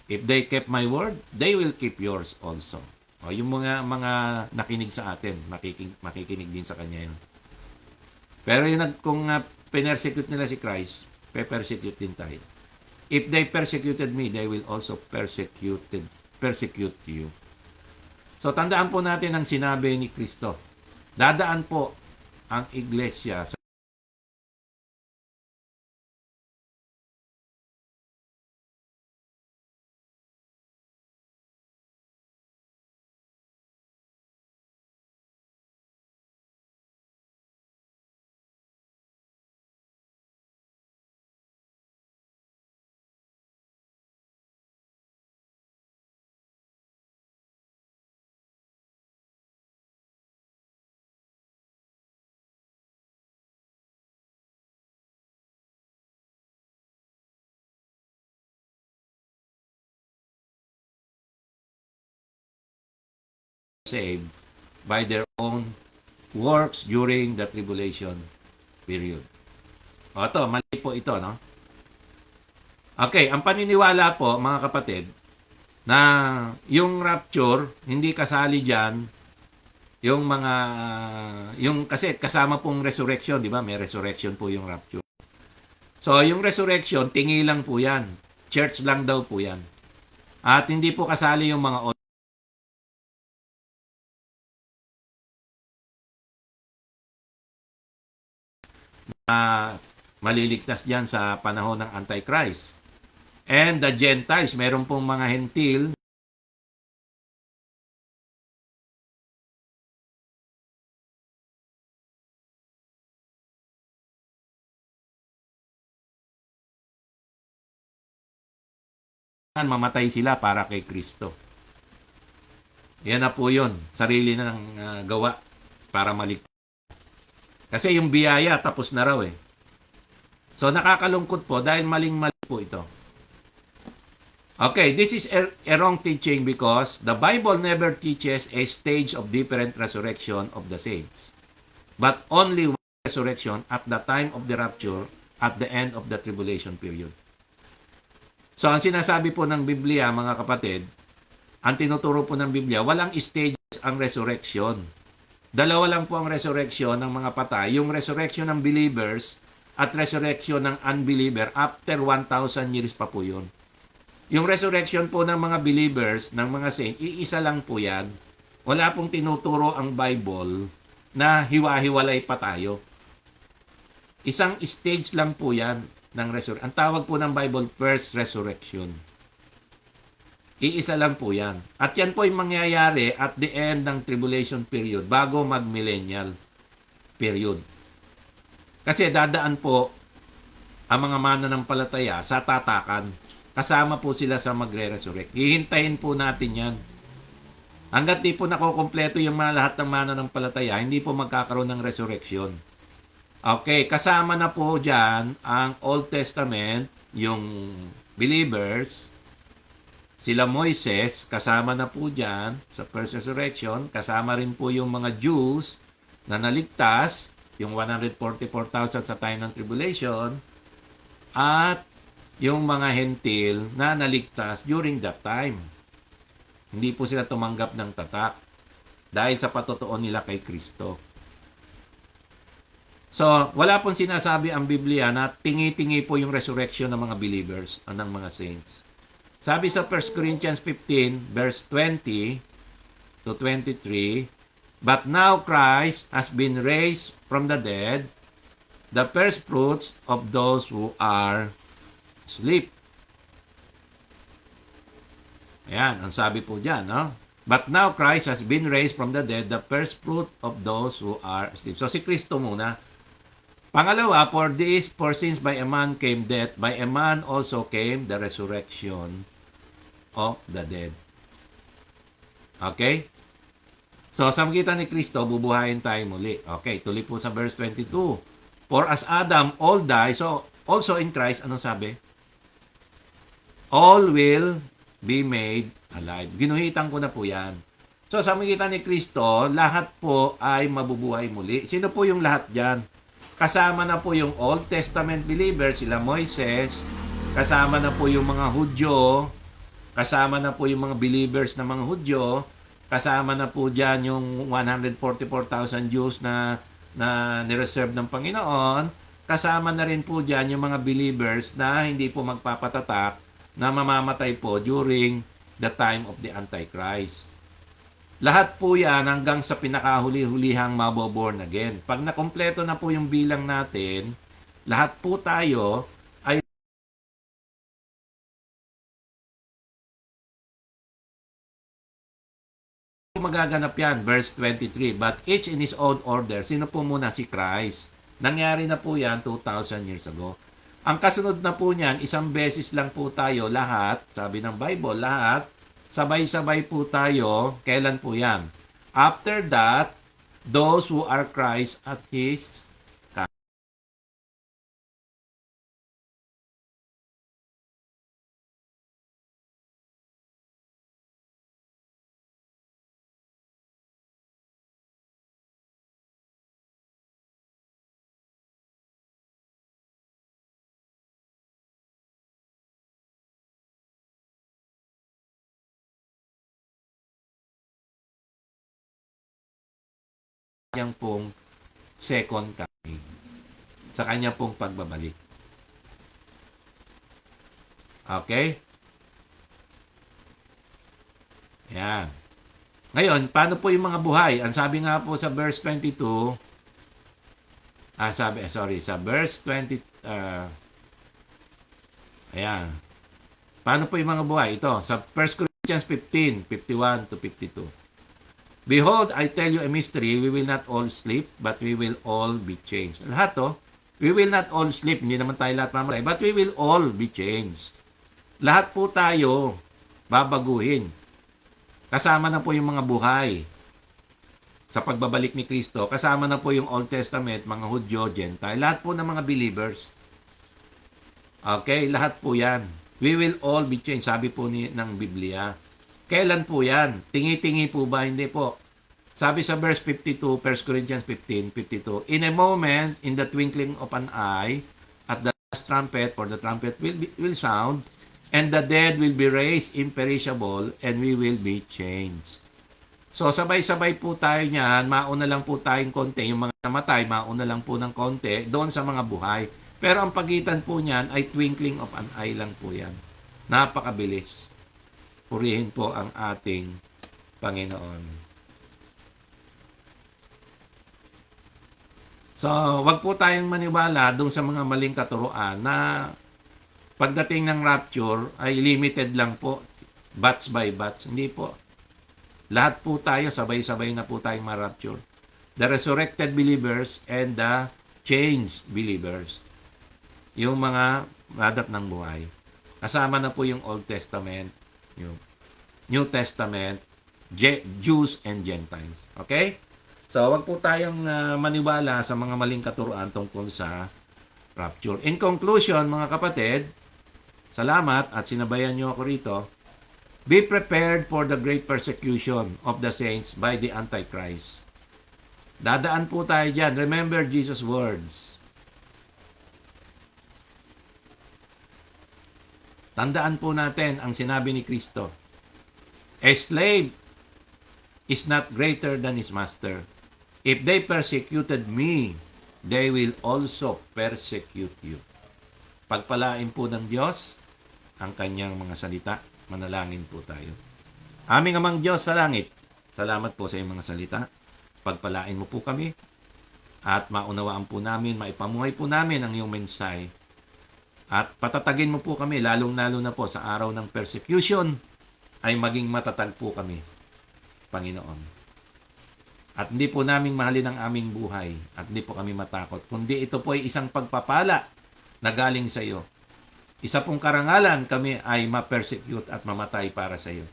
If they kept my word, they will keep yours also. O, yung mga nakinig sa atin, makikinig din sa kanya yun. Pero kung pinersecute nila si Christ, pe-persecute din tayo. If they persecuted me, they will also persecute you. So tandaan po natin ang sinabi ni Kristo. Dadaan po ang iglesia sa saved by their own works during the tribulation period. O ito, mali po ito, no? Okay, ang paniniwala po, mga kapatid, na yung rapture, hindi kasali dyan yung kasi kasama pong resurrection, di ba? May resurrection po yung rapture. So, yung resurrection, tingi lang po yan. Church lang daw po yan. At hindi po kasali yung mga maliligtas dyan sa panahon ng Antichrist. And the Gentiles, meron pong mga hentil mamatay sila para kay Kristo. Yan na po yun. Sarili na ng gawa para maligtas. Kasi yung biyaya tapos na raw eh. So nakakalungkot po dahil maling-mali po ito. Okay, this is a wrong teaching because the Bible never teaches a stage of different resurrection of the saints, but only one resurrection at the time of the rapture at the end of the tribulation period. So ang sinasabi po ng Biblia, mga kapatid, ang tinuturo po ng Biblia, walang stages ang resurrection. Dalawa lang po ang resurrection ng mga patay, yung resurrection ng believers at resurrection ng unbeliever after 1,000 years pa po yun. Yung resurrection po ng mga believers, ng mga saints, iisa lang po yan. Wala pong tinuturo ang Bible na hiwa-hiwalay pa tayo. Isang stage lang po yan ng resurrection. Ang tawag po ng Bible, first resurrection. Iisa lang po yan. At yan po yung mangyayari at the end ng tribulation period, bago mag-millennial period. Kasi dadaan po ang mga mananampalataya sa tatakan. Kasama po sila sa magre-resurrect. Hihintayin po natin yan. Hanggat di po nakukompleto yung mga lahat ng mananampalataya, hindi po magkakaroon ng resurrection. Okay, kasama na po dyan ang Old Testament, yung believers, sila Moises, kasama na po dyan sa first resurrection. Kasama rin po yung mga Jews na naligtas, yung 144,000 sa time ng tribulation, at yung mga hentil na naligtas during that time. Hindi po sila tumanggap ng tatak dahil sa patotoo nila kay Kristo. So, wala pong sinasabi ang Biblia na tingi-tingi po yung resurrection ng mga believers, ng mga saints. Sabi sa 1 Corinthians 15, verse 20 to 23, but now Christ has been raised from the dead, the first fruits of those who are sleep. Ayan, ang sabi po dyan, no? But now Christ has been raised from the dead, the first fruit of those who are asleep. So si Kristo muna. Pangalawa, for since by a man came death, by a man also came the resurrection of the dead. Okay? So sa magitan ni Kristo, bubuhayin tayo muli. Okay, tuloy po sa verse 22. For as Adam all die, so also in Christ, ano sabi? All will be made alive. Ginuhitan ko na po yan. So sa magitan ni Kristo, lahat po ay mabubuhay muli. Sino po yung lahat dyan? Kasama na po yung Old Testament believers, sila Moises, kasama na po yung mga Hudyo, kasama na po yung mga believers na mga Hudyo, kasama na po dyan yung 144,000 Jews na nireserve ng Panginoon, kasama na rin po dyan yung mga believers na hindi po magpapatatak, na mamamatay po during the time of the Antichrist. Lahat po yan hanggang sa pinakahuli-hulihang maboborn again. Pag nakompleto na po yung bilang natin, lahat po tayo ay magaganap yan. Verse 23, but each in his own order. Sino po muna? Si Christ. Nangyari na po yan 2,000 years ago. Ang kasunod na po niyan, isang beses lang po tayo lahat, sabi ng Bible, lahat, sabay-sabay po tayo. Kailan po yan? After that, those who are Christ at His coming. Yang pong second coming. Sa kanya pong pagbabalik. Okay? Ayan. Ngayon, paano po yung mga buhay? Ang sabi nga po sa verse 22, sa verse 20, ayan. Paano po yung mga buhay? Ito, sa 1 Corinthians 15, 51 to 52. Behold, I tell you a mystery, we will not all sleep, but we will all be changed. Lahat to, we will not all sleep, hindi naman tayo lahat mamatay, but we will all be changed. Lahat po tayo babaguhin. Kasama na po yung mga buhay sa pagbabalik ni Kristo. Kasama na po yung Old Testament, mga Hudyo, Gentile, lahat po ng mga believers. Okay, lahat po yan. We will all be changed, sabi po ng Biblia. Kailan po yan? Tingi-tingi po ba? Hindi po. Sabi sa verse 52, 1 Corinthians 15, 52, in a moment, in the twinkling of an eye, at the last trumpet, for the trumpet will sound, and the dead will be raised imperishable, and we will be changed. So, sabay-sabay po tayo niyan. Mauna lang po tayong konti. Yung mga namatay, mauna lang po ng konti doon sa mga buhay. Pero ang pagitan po niyan ay twinkling of an eye lang po yan. Napakabilis. Purihin po ang ating Panginoon. So, wag po tayong maniwala doon sa mga maling katuruan na pagdating ng rapture ay limited lang po, batch by batch. Hindi po. Lahat po tayo, sabay-sabay na po tayong ma-rapture. The resurrected believers and the changed believers. Yung mga madat ng buhay. Kasama na po yung Old Testament, yung New Testament, Jews and Gentiles. Okay? So, wag po tayong maniwala sa mga maling katuruan tungkol sa rapture. In conclusion, mga kapatid, salamat at sinabayan niyo ako rito. Be prepared for the great persecution of the saints by the Antichrist. Dadaan po tayo dyan. Remember Jesus' words. Tandaan po natin ang sinabi ni Kristo. A slave is not greater than his master. If they persecuted me, they will also persecute you. Pagpalain po ng Diyos ang kanyang mga salita. Manalangin po tayo. Aming Amang Diyos sa langit, salamat po sa iyong mga salita. Pagpalain mo po kami at maunawaan po namin, maipamuhay po namin ang iyong mensahe. At patatagin mo po kami, lalong-lalo na po sa araw ng persecution, ay maging matatag po kami, Panginoon. At hindi po namin mahalin ang aming buhay at hindi po kami matakot, kundi ito po ay isang pagpapala na galing sa iyo. Isa pong karangalan kami ay ma-persecute at mamatay para sa iyo,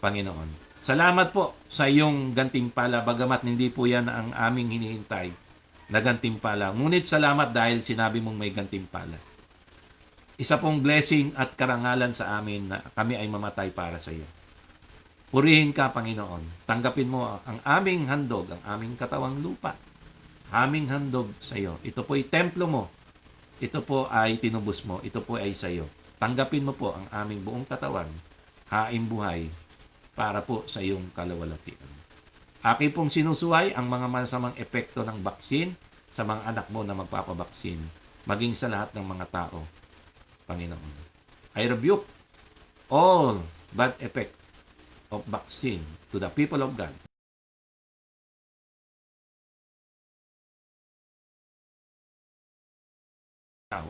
Panginoon. Salamat po sa iyong gantimpala, bagamat hindi po yan ang aming hinihintay na gantimpala. Ngunit salamat dahil sinabi mong may gantimpala. Isa pong blessing at karangalan sa amin na kami ay mamatay para sa iyo. Purihin ka, Panginoon. Tanggapin mo ang aming handog, ang aming katawang lupa. Aming handog sa iyo. Ito po ay templo mo. Ito po ay tinubos mo. Ito po ay sa iyo. Tanggapin mo po ang aming buong katawan, haing buhay, para po sa iyong kalawalatian. Aki pong sinusuway ang mga masamang epekto ng baksin sa mga anak mo na magpapabaksin, maging sa lahat ng mga tao, Panginoon. I rebuke all bad effect of vaccine to the people of God.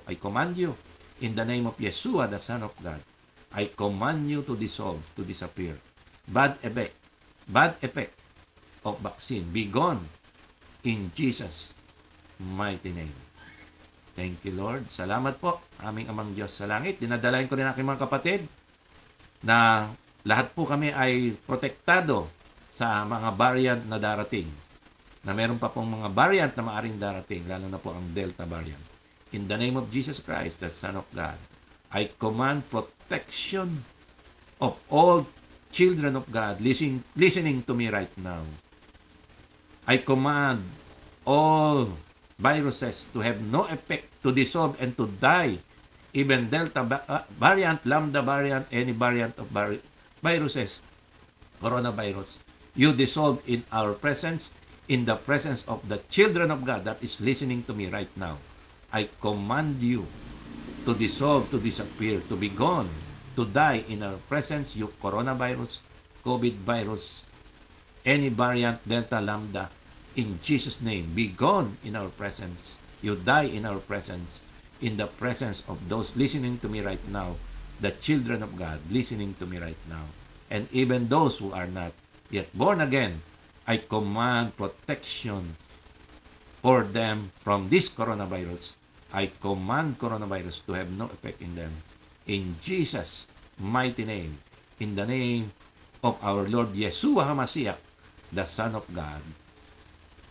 I command you in the name of Yeshua, the Son of God. I command you to dissolve, to disappear. Bad effect of vaccine, be gone in Jesus' mighty name. Thank you, Lord. Salamat po, aming amang Diyos sa langit. Dinadalain ko rin aking mga kapatid na lahat po kami ay protektado sa mga variant na darating. Na meron pa pong mga variant na maaring darating, lalo na po ang Delta variant. In the name of Jesus Christ, the Son of God, I command protection of all children of God listening to me right now. I command all viruses to have no effect, to dissolve and to die. Even Delta variant, Lambda variant, any variant of viruses, coronavirus, you dissolve in our presence, in the presence of the children of God that is listening to me right now. I command you to dissolve, to disappear, to be gone, to die in our presence, you coronavirus, COVID virus, any variant, Delta, Lambda, in Jesus' name, be gone in our presence. You die in our presence, in the presence of those listening to me right now, the children of God listening to me right now, and even those who are not yet born again. I command protection for them from this coronavirus. I command coronavirus to have no effect in them. In Jesus' mighty name, in the name of our Lord Yeshua HaMashiach, the Son of God.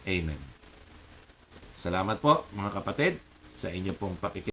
Amen. Salamat po mga kapatid sa inyo pong pakikinig.